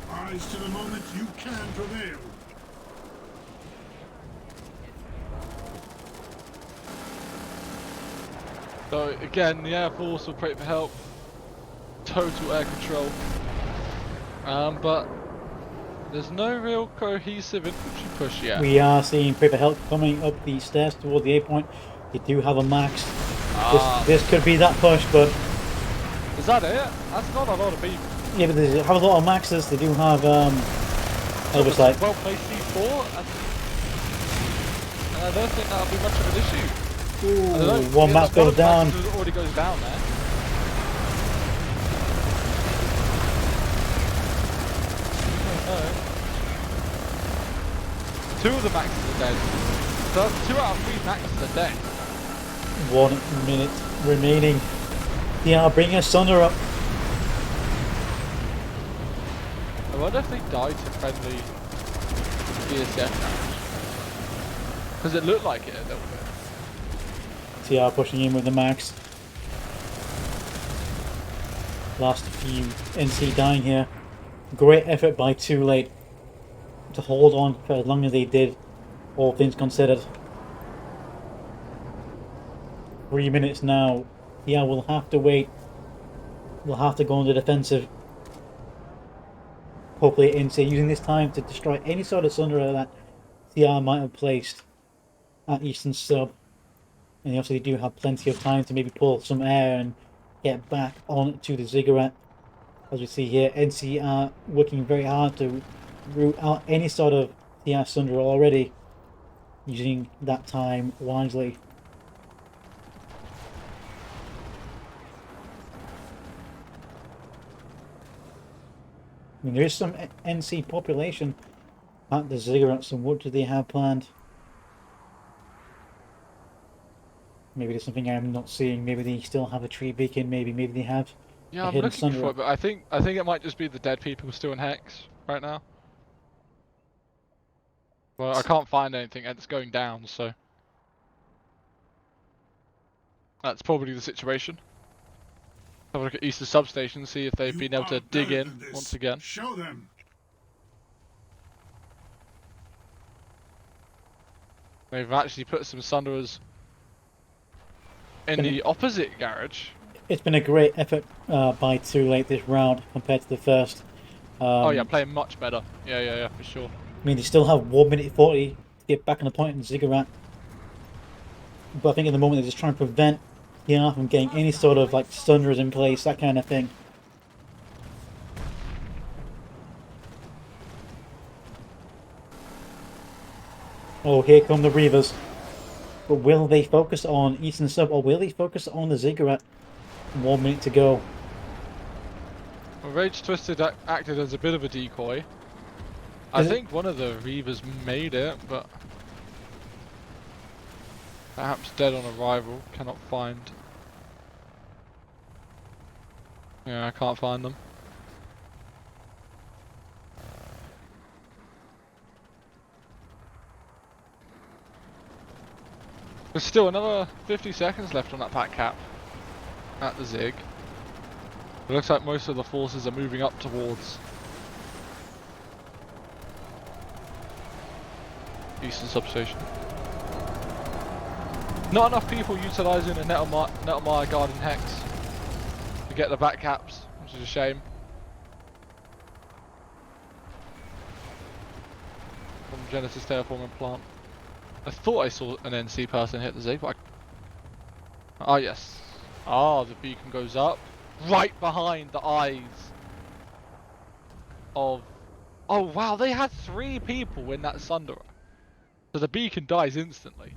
Rise to the moment you can prevail. So again, the Air Force will pray for help. Total air control. But there's no real cohesive infantry push yet. We are seeing paper help coming up the stairs toward the A point. They do have a max. This could be that push, but is that it? That's not a lot of people. yeah, but they have a lot of maxes. They do have oversight. Well placed C4, and I don't think that'll be much of an issue. Ooh, one max goes down. Already goes down there. 2 of the maxes are dead. So that's 2 out of 3 maxes are dead. 1 minute remaining. Yeah, bring us Sunder up. I wonder if they died to friendly DSF damage. Because it looked like it a little bit. TR pushing in with the max. Last few NC dying here. Great effort by Too Late to hold on for as long as they did, all things considered. 3 minutes now. Yeah, we'll have to wait. We'll have to go on the defensive. Hopefully NC using this time to destroy any sort of Sunder that TR might have placed at Eastern Sub. And they obviously do have plenty of time to maybe pull some air and get back on to the ziggurat. As we see here, NC are working very hard to root out any sort of TR Sunder already, using that time wisely. I mean, there is some NC population at the ziggurat, so what do they have planned? Maybe there's something I'm not seeing. Maybe they still have a tree beacon. Maybe they have. Yeah, I'm looking for it, but I think it might just be the dead people still in Hex right now. Well, I can't find anything, and it's going down, so that's probably the situation. Have a look at Eastern Substation, see if they've been able to dig in once again. Show them. They've actually put some Sunderers in the opposite garage. It's been a great effort by Too Late this round compared to the first. Oh yeah, playing much better. Yeah, for sure. I mean, they still have 1 minute 40 to get back on the point in Ziggurat. But I think at the moment they're just trying to prevent PR from getting any sort of like Sunderers in place, that kind of thing. Oh, here come the Reavers. But will they focus on Eastern Sub or will they focus on the Ziggurat? 1 minute to go. Well, Rage Twisted acted as a bit of a decoy. I think one of the Reavers made it, but perhaps dead on arrival. Cannot find. Yeah, I can't find them. There's still another 50 seconds left on that pack cap at the Zig. It looks like most of the forces are moving up towards Eastern Substation. Not enough people utilising a Nettlemire Garden Hex to get the back caps, which is a shame. From Genesis Terraforming Plant. I thought I saw an NC person hit the Zig, but ah yes. Ah, the beacon goes up. Right behind the eyes of... Oh wow, they had 3 people in that Sunderer. So the beacon dies instantly.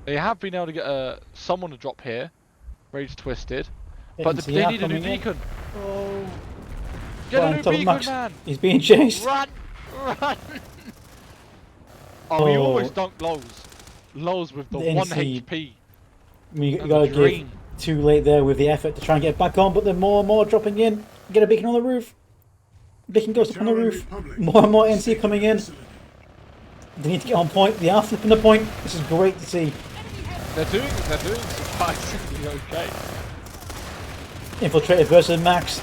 They have been able to get someone to drop here. Rage Twisted. But they need a new beacon. Oh. Get a new beacon, man! He's being chased. Run! Run! Oh, he almost dunked Lows. Lows with the 1 HP. I mean, you gotta give Too Late there with the effort to try and get back on, but then more and more dropping in. Get a beacon on the roof. Beacon goes up on the roof. More and more NC coming in. They need to get on point. They are flipping the point. This is great to see. They're doing surprisingly okay. Infiltrated versus Max.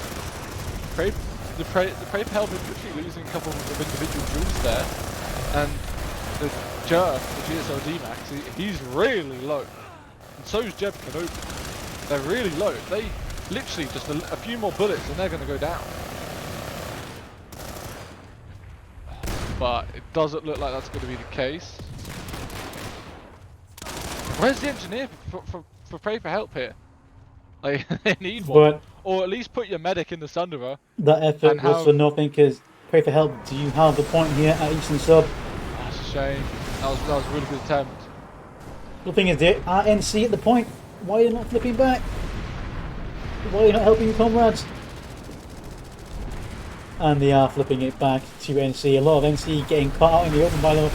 The Pray for Help is literally losing a couple of individual jewels there, and the Jerk, the GSLD Max, he's really low, and so is Jeb Kenobi. They're really low. They literally just a few more bullets and they're going to go down. But it doesn't look like that's going to be the case. Where's the engineer for Pray for Help here? Like, they need one. But or at least put your medic in the Sunderer. That effort was for nothing because Pray for Help, do you have the point here at Eastern Sub? That's a shame. That was a really good attempt. The thing is, they are NC at the point. Why are you not flipping back? Why are you not helping your comrades? And they are flipping it back to NC. A lot of NC getting caught out in the open by the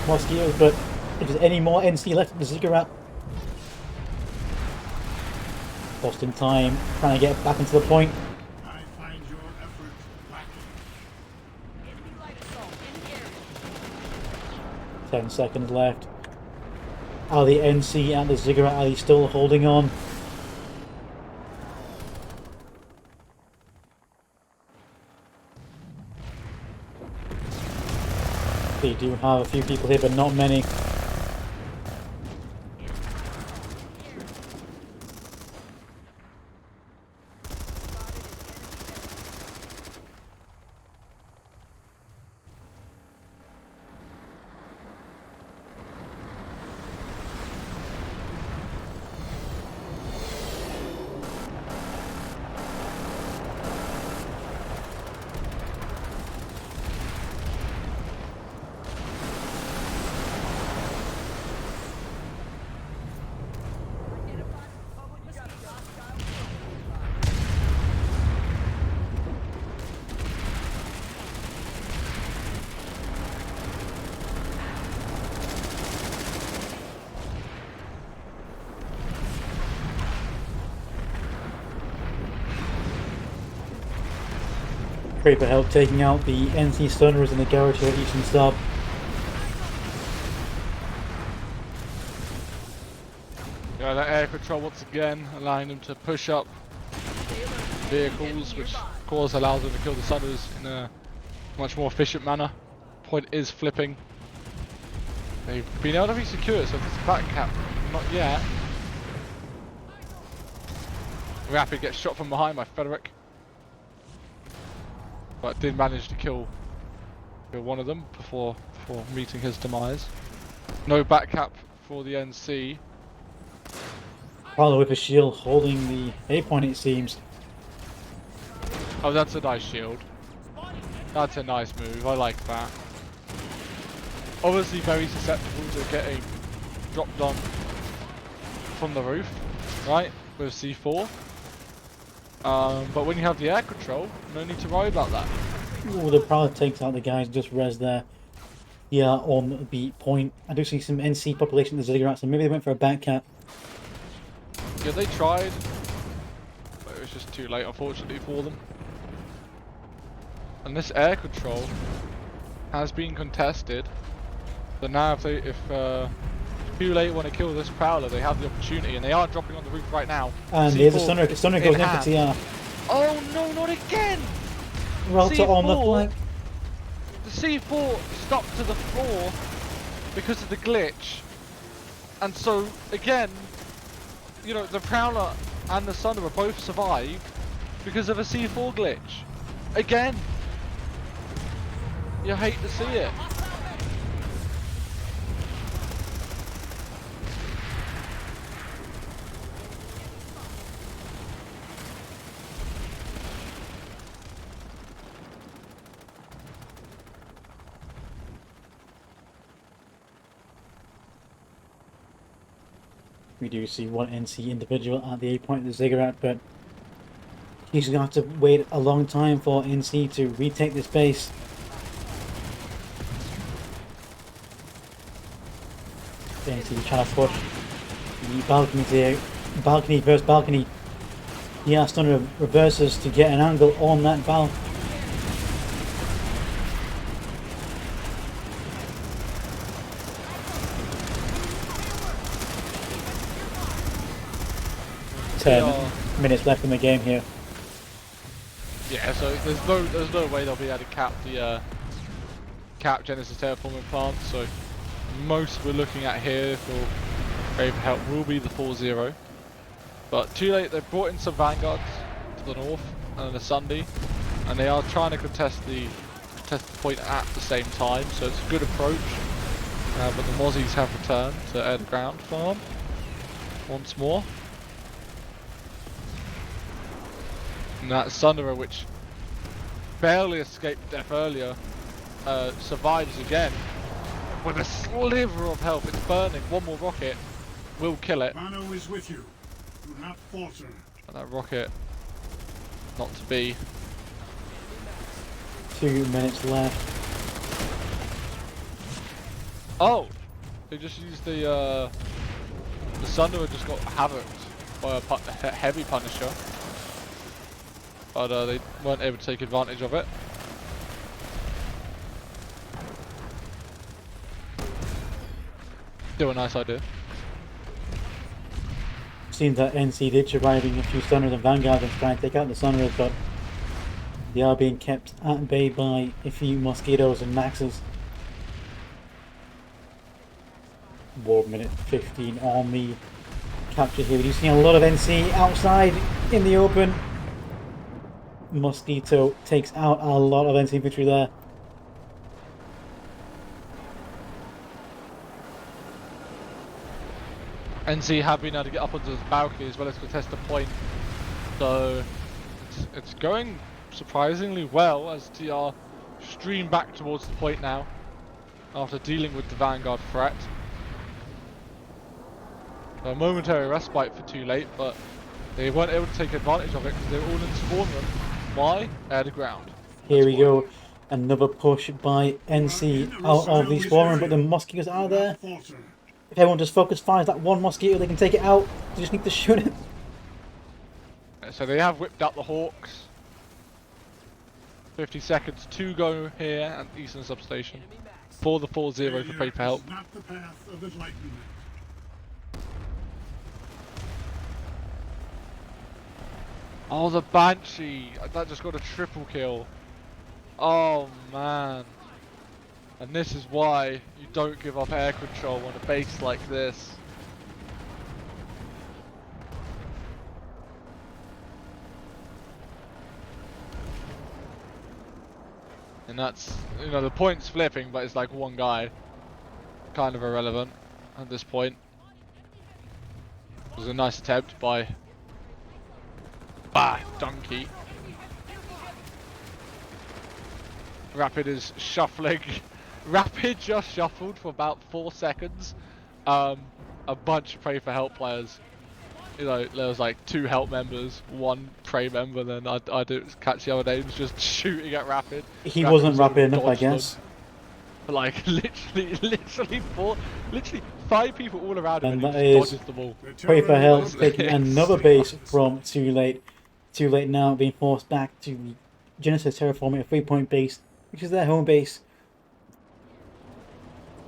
Mosquitoes, but if there's any more NC left in the Ziggurat, lost in time, trying to get back into the point. I find your effort lacking. Enemy light assault in the area. 10 seconds left. Are the NC and the Ziggurat, are they still holding on? They do have a few people here, but not many. Creeper help taking out the NC Stunners in the garage at Eastern Sub. Yeah, that air control once again allowing them to push up vehicles, which of course allows them to kill the Sunners in a much more efficient manner. Point is flipping. They've been able to be secure, so if it's a back cap, not yet. Rapid gets shot from behind by Frederick, but did manage to kill one of them before meeting his demise. No back cap for the NC. Prowler with a shield holding the A point, it seems. Oh, that's a nice shield. That's a nice move, I like that. Obviously very susceptible to getting dropped on from the roof, right, with C4. But when you have the air control, no need to worry about that. Ooh, the Prowler takes out the guys just res there. Yeah, on the point. I do see some NC population in the Ziggurat, so maybe they went for a back cap. Yeah, they tried, but it was just too late, unfortunately, for them. And this air control has been contested. So now if too late want to kill this Prowler, they have the opportunity, and they are dropping on the roof right now. And there's a Stunner goes in for TR. Oh no, not again! Router on the flank. The C4 stuck to the floor because of the glitch. And so, again, you know, the Prowler and the Stunner both survived because of a C4 glitch. Again! You hate to see it. We do see one NC individual at the A point of the Ziggurat, but he's going to have to wait a long time for NC to retake this base. NC trying to push the balconies here. Balcony versus balcony. Yeah, Stunner reverses to get an angle on that valve. Minutes left in the game here. Yeah, so there's no way they'll be able to cap Genesis terraforming plant. So most we're looking at here for Brave Help will be the 4-0. But too late, they've brought in some vanguards to the north and the Sunday, and they are trying to contest the point at the same time. So it's a good approach. But the Mozzies have returned to air to ground farm once more. And that Sunderer, which barely escaped death earlier, survives again with a sliver of health. It's burning. One more rocket will kill it. Mano is with you. Do not falter. And that rocket, not to be. 2 minutes left. Oh, they just used the Sunderer just got havocked by a heavy Punisher, but they weren't able to take advantage of it. Still a nice idea. Seems that NC did surviving a few Sunderers and Vanguard and trying to take out the Sunderers, but they are being kept at bay by a few Mosquitoes and Maxes. War minute 15 on the capture here. We're seeing a lot of NC outside in the open. Mosquito takes out a lot of NC infantry there. NC have been able to get up onto the balcony as well as contest the point, so it's going surprisingly well as TR stream back towards the point now after dealing with the Vanguard threat. A momentary respite for Too Late, but they weren't able to take advantage of it because they were all in spawn room. Why? Air to ground. Here we go. Another push by NC out of the spawn room, but the Mosquitoes are there. If everyone just focus fires that one Mosquito, they can take it out. They just need to shoot it. So they have whipped out the Hawks. 50 seconds to go here at Eastern Substation for the 4-0 for Pray for Help. Not the path of enlightenment. Oh, the Banshee! That just got a triple kill. Oh man. And this is why you don't give up air control on a base like this. And that's, you know, the point's flipping, but it's like one guy. Kind of irrelevant at this point. It was a nice attempt by Donkey. Rapid is shuffling. Rapid just shuffled for about 4 seconds. A bunch of Pray for Help players. You know, there was like 2 help members, 1 Pray member, then I didn't catch the other names, just shooting at Rapid. He wasn't rapid enough, I dodged them. guess. Like literally 5 people all around him, And and that he just is dodges them all. Pray for Help taking It's another base from Too Late. Too Late now being forced back to the Genesis terraforming a 3-point base, which is their home base.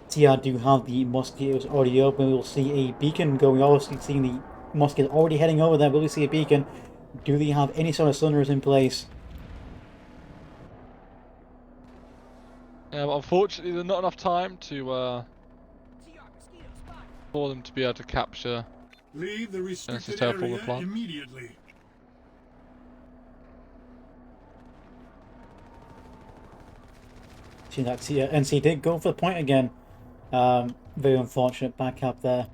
TR do have the Mosquitoes already up, and we'll see a beacon going. Obviously, seeing the Mosquitoes already heading over there. Will we see a beacon? Do they have any sort of Sunderers in place? Yeah, but unfortunately, there's not enough time to for them to be able to capture. Leave the restricted terraformer area plant. immediately. See that NC did go for the point again. Very unfortunate back up there.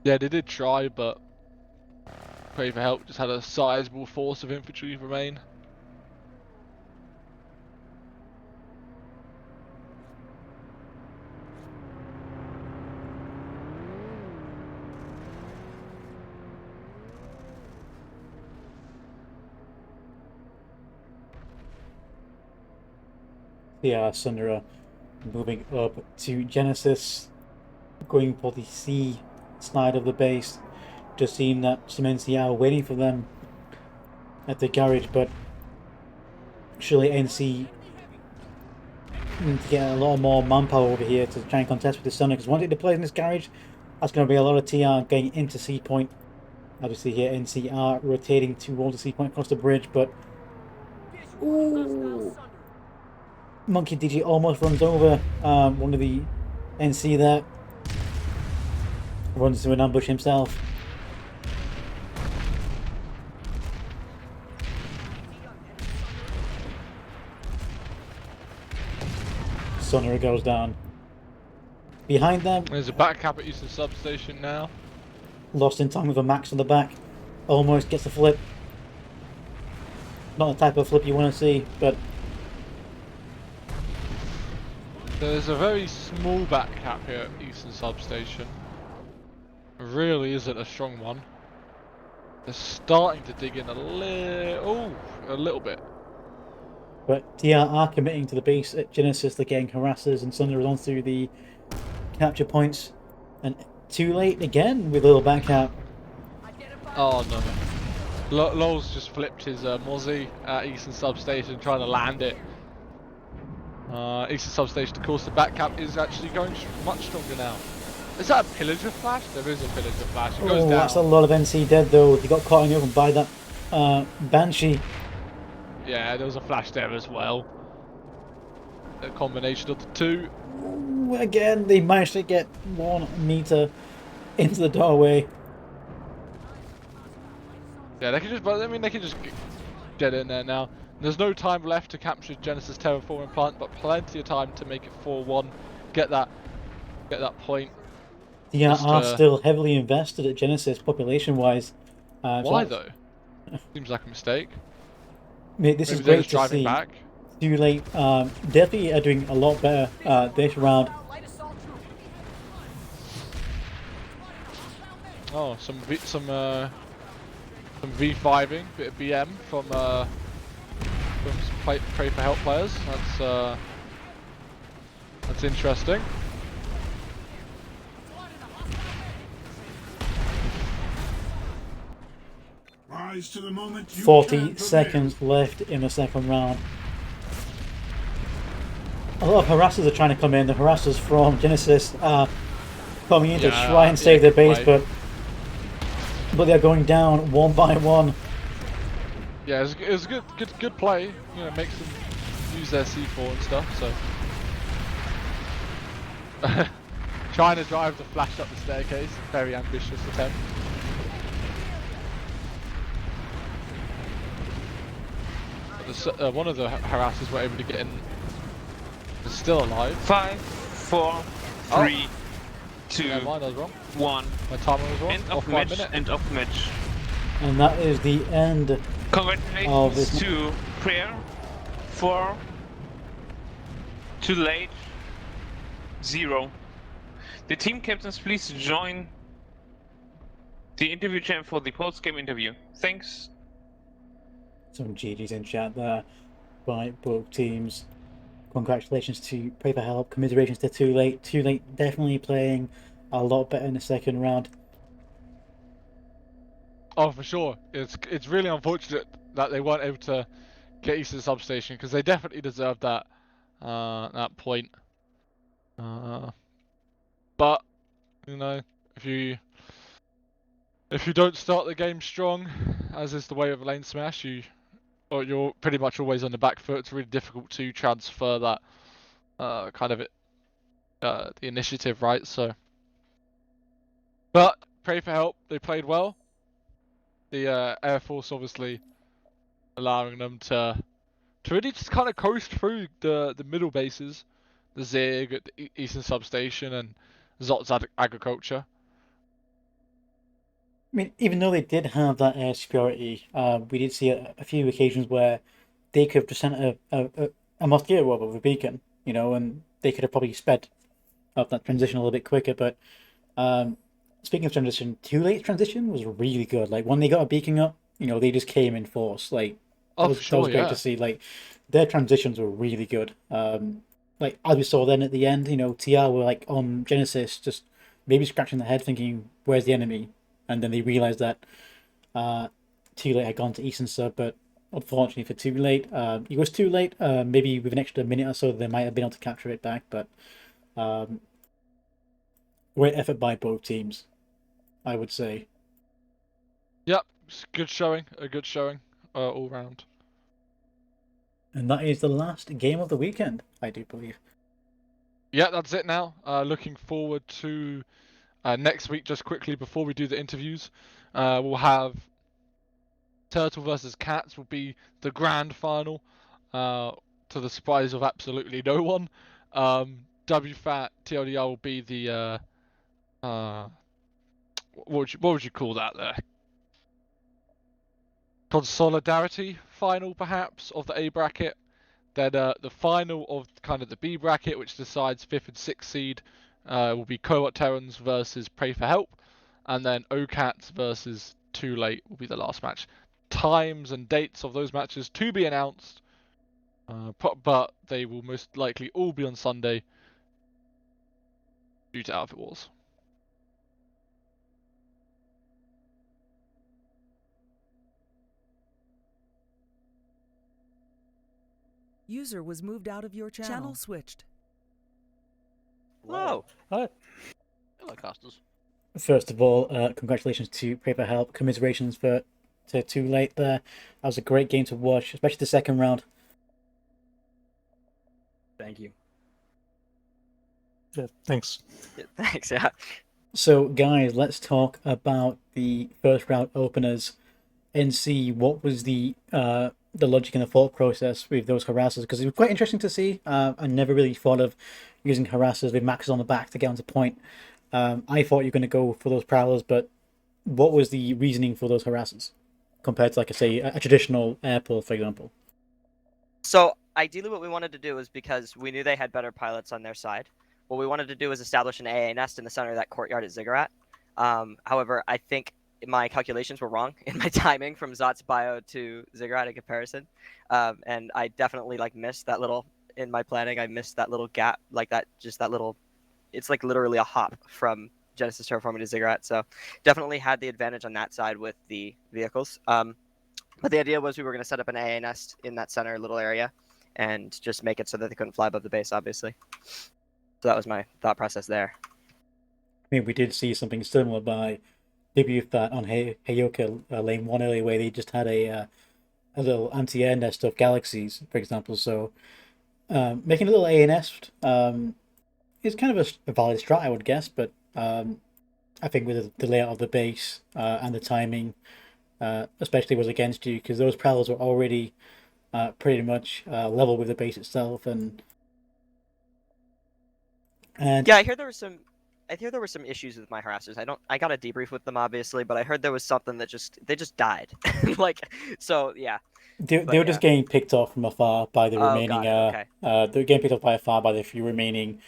Yeah, they did try, but Pray for Help just had a sizable force of infantry remain. Yeah, Sundara moving up to Genesis, going for the C side of the base. Just seeing that some NC are waiting for them at the garage, but surely NC need to get a lot more manpower over here to try and contest with the Sunday, because once it deploys in this garage, that's going to be a lot of TR getting into C point. Obviously here NC are rotating towards the C point across the bridge, but ooh, Monkey DG almost runs over one of the NC there. Runs into an ambush himself. Sunner goes down. Behind them, There's a back cap at Eastern Substation now. lost in time with a max on the back. Almost gets the flip. Not the type of flip you want to see, but There's a very small back cap here at Eastern Substation. It really isn't a strong one. They're starting to dig in a little bit. But TR are committing to the base at Genesis. They're getting harassers and Sunder is on through the capture points. And too late again with a little back cap. Oh no. Lowell's just flipped his Mozzie at Eastern Substation trying to land it. Eastern Substation, of course, the back cap is actually going much stronger now. Is that a Pillager flash? There is a Pillager flash. It goes down. That's a lot of NC dead though. He got caught in the open by that Banshee. Yeah, there was a flash there as well. A combination of the two. Ooh, again, they managed to get 1 meter into the doorway. Yeah, they can just. But I mean, they can just get in there now. There's no time left to capture Genesis terraforming plant, but plenty of time to make it 4-1. Get that point. They are still heavily invested at Genesis population-wise. Why though? Seems like a mistake. Mate, this Maybe is they're great just to driving see. back. Too late. Definitely are doing a lot better this round. Oh, some V5ing, bit of BM from some Pray for Help players. That's interesting. Rise to the moment. 40 seconds left in the second round. A lot of harassers are trying to come in. The harassers from Genesis are coming in to try and save their base, but they're going down one by one. Yeah, it was a good play. You know, makes them use their C4 and stuff. So trying to drive the flash up the staircase, very ambitious attempt. One of the harassers were able to get in. Is still alive. 5, 4, 3, 2, Mine was wrong. 1. My timer was wrong. End of match. End of match. And that is the end. Congratulations to Prayer 4. Too late. 0. The team captains, please join the interview channel for the post-game interview. Thanks. Some GG's in chat there by both teams. Congratulations to Pray for Help. Commiserations to Too Late. Too Late definitely playing a lot better in the second round. Oh, for sure. It's really unfortunate that they weren't able to get Eastern Substation because they definitely deserved that point. But you know, if you don't start the game strong, as is the way of LaneSmash, you're pretty much always on the back foot. It's really difficult to transfer that kind of the initiative, right? So, but Pray for Help. They played well. The Air Force obviously allowing them to really just kind of coast through the middle bases, the Zig at the Eastern Substation and Zot's Agriculture. I mean, even though they did have that air superiority, we did see a few occasions where they could have just sent a Mosquito over with a beacon, you know, and they could have probably sped up that transition a little bit quicker. But speaking of transition, Too Late transition was really good. Like when they got a beacon up, you know, they just came in force. Like that was great to see. Like their transitions were really good. Like as we saw then at the end, you know, TR were like on Genesis, just maybe scratching their head, thinking, "Where's the enemy?" And then they realized that Too Late had gone to Eastern Sub, but unfortunately for Too Late, it was too late. Maybe with an extra minute or so, they might have been able to capture it back. But great effort by both teams, I would say. Yep, good showing. A good showing all round. And that is the last game of the weekend, I do believe. Yeah, that's it now. Looking forward to next week. Just quickly before we do the interviews, we'll have Turtle versus Cats will be the grand final. To the surprise of absolutely no one. WFAT TLDR will be the what would you call that there? Consolidarity final, perhaps, of the A bracket. Then the final of kind of the B bracket, which decides 5th and 6th seed, will be Cohort Terrans versus Pray for Help, and then OCATs versus Too Late will be the last match. Times and dates of those matches to be announced But they will most likely all be on Sunday due to Outfit Wars. User was moved out of your channel. Channel switched. Whoa. Hi. Hello, casters. First of all, congratulations to Paper Help. Commiserations for too late there. That was a great game to watch, especially the second round. Thank you. Yeah, thanks. Yeah, thanks, yeah. So, guys, let's talk about the first round openers and see what was the logic and the thought process with those harassers, because it was quite interesting to see. I never really thought of using harassers with maxes on the back to get onto point. I thought you were going to go for those prowlers, but what was the reasoning for those harassers compared to, like I say, a traditional airport, for example? So ideally what we wanted to do was, because we knew they had better pilots on their side, what we wanted to do was establish an AA nest in the center of that courtyard at Ziggurat. However, I think my calculations were wrong in my timing from Zot's bio to Ziggurat in comparison. And I definitely missed that little, in my planning, I missed that little gap, that little, it's like literally a hop from Genesis terraforming to Ziggurat. So definitely had the advantage on that side with the vehicles. But the idea was we were going to set up an AA nest in that center little area and just make it so that they couldn't fly above the base, obviously. So that was my thought process there. I mean, we did see something similar by Debuthat on Heyoka lane 1 earlier, where they just had a little anti-air nest of galaxies, for example. So making a little AA nest is kind of a valid strat, I would guess, but I think with the layout of the base and the timing, especially was against you, because those prowlers were already pretty much level with the base itself, and yeah, I hear there were some issues with my harassers. I got a debrief with them, obviously, but I heard there was something that they just died. So yeah. They were just getting picked off from afar by the remaining. Okay. They were getting picked off by afar by the few remaining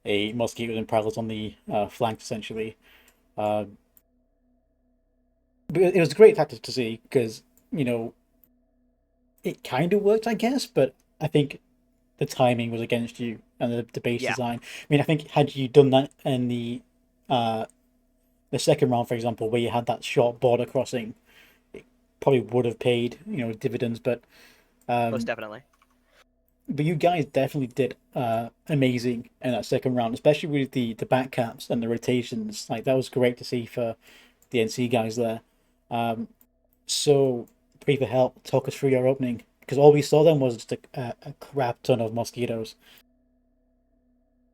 mosquitoes and prowlers on the flanks, essentially. But it was a great tactic to see, because it kind of worked, I guess, but I think the timing was against you and the base design. I mean, I think had you done that in the second round, for example, where you had that short border crossing, it probably would have paid dividends. But most definitely. But you guys definitely did amazing in that second round, especially with the back caps and the rotations. Like, that was great to see for the NC guys there. So, please for help, talk us through your opening, because all we saw then was just a crap ton of mosquitoes.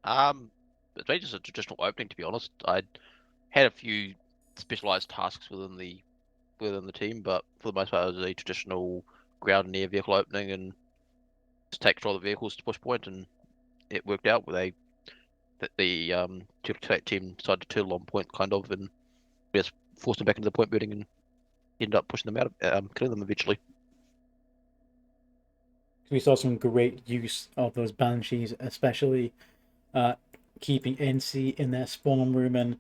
It's really just a traditional opening, to be honest. I had a few specialized tasks within the team, but for the most part, it was a traditional ground and air vehicle opening, and just take control of the vehicles to push point, and it worked out with the team decided to turtle on point, kind of, and we just forced them back into the point building and ended up pushing them out, killing them eventually. We saw some great use of those banshees, especially keeping NC in their spawn room, and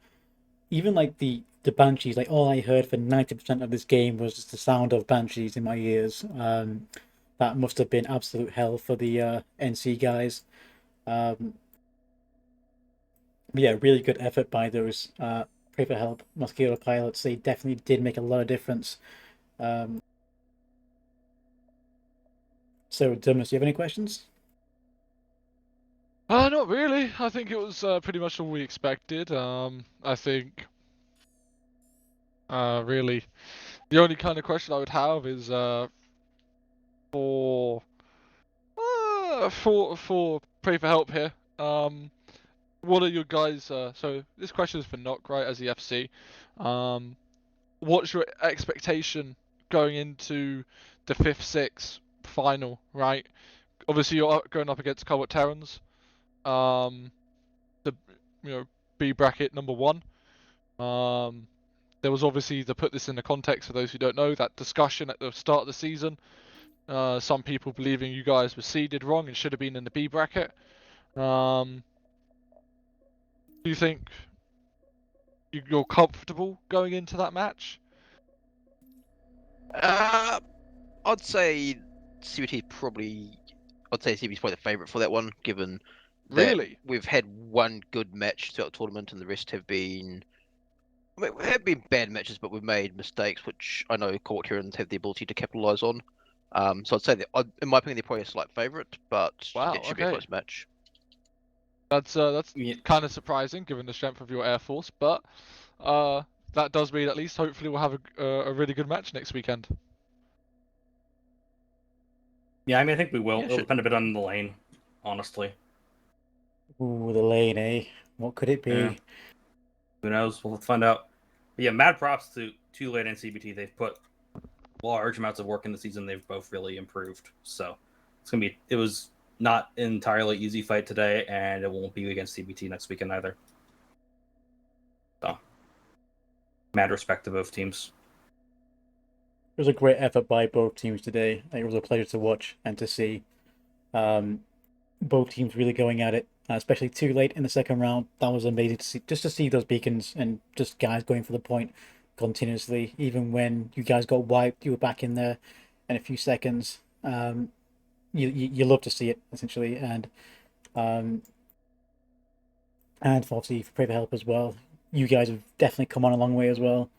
even like the banshees. Like, all I heard for 90% of this game was just the sound of banshees in my ears. That must have been absolute hell for the NC guys. But yeah, really good effort by those Pray for Help mosquito pilots. They definitely did make a lot of difference. So, Dumas, do you have any questions? Not really. I think it was pretty much all we expected. I think really the only kind of question I would have is for Pray for Help here. What are your guys? So this question is for Nock, right, as the FC. What's your expectation going into the 5-6 final, right? Obviously, you're going up against Cobalt Terrans. The B bracket number 1. There was obviously, to put this in the context for those who don't know, that discussion at the start of the season. Some people believing you guys were seeded wrong and should have been in the B bracket. Do you think you're comfortable going into that match? I'd say CBT probably I'd say CB's probably the favourite for that one, given that Really? we've had one good match throughout the tournament, and the rest have been. I mean, have been bad matches, but we've made mistakes, which I know Court Herons have the ability to capitalise on. So I'd say that, in my opinion, they're probably a slight favourite, but Wow, it should be a okay. close match. That's Yeah. kind of surprising given the strength of your Air Force, but that does mean at least hopefully we'll have a really good match next weekend. Yeah, I mean, I think we will. Yeah, It'll should- depend a bit on the lane, honestly. Ooh, the lane, eh? What could it be? Yeah. Who knows? We'll find out. But yeah, mad props to Lane and CBT. They've put large amounts of work in the season. They've both really improved. So it's gonna be. It was not an entirely easy fight today, and it won't be against CBT next weekend either. So, mad respect to both teams. It was a great effort by both teams today. It was a pleasure to watch and to see both teams really going at it, especially too late in the second round. That was amazing to see, just to see those beacons and just guys going for the point continuously. Even when you guys got wiped, you were back in there in a few seconds. You love to see it essentially, and obviously for Pray for Help as well. You guys have definitely come on a long way as well.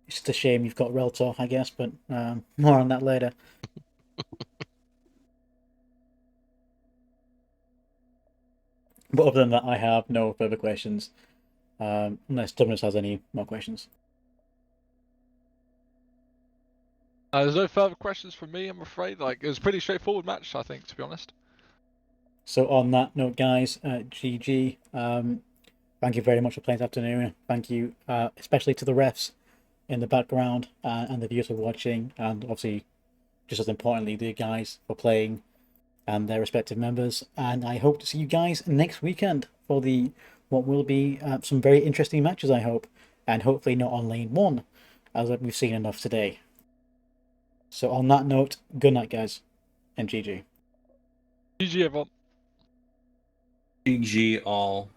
It's just a shame you've got Reltor, I guess, but more on that later. But other than that, I have no further questions. Unless Dominus has any more questions. There's no further questions from me, I'm afraid. Like, it was a pretty straightforward match, I think, to be honest. So on that note, guys, GG. Thank you very much for playing this afternoon. Thank you, especially to the refs in the background and the viewers for watching, and obviously, just as importantly, the guys for playing and their respective members. And I hope to see you guys next weekend for what will be some very interesting matches, I hope, and hopefully not on lane 1, as we've seen enough today. So on that note, good night, guys, and GG. GG, everyone. GG all.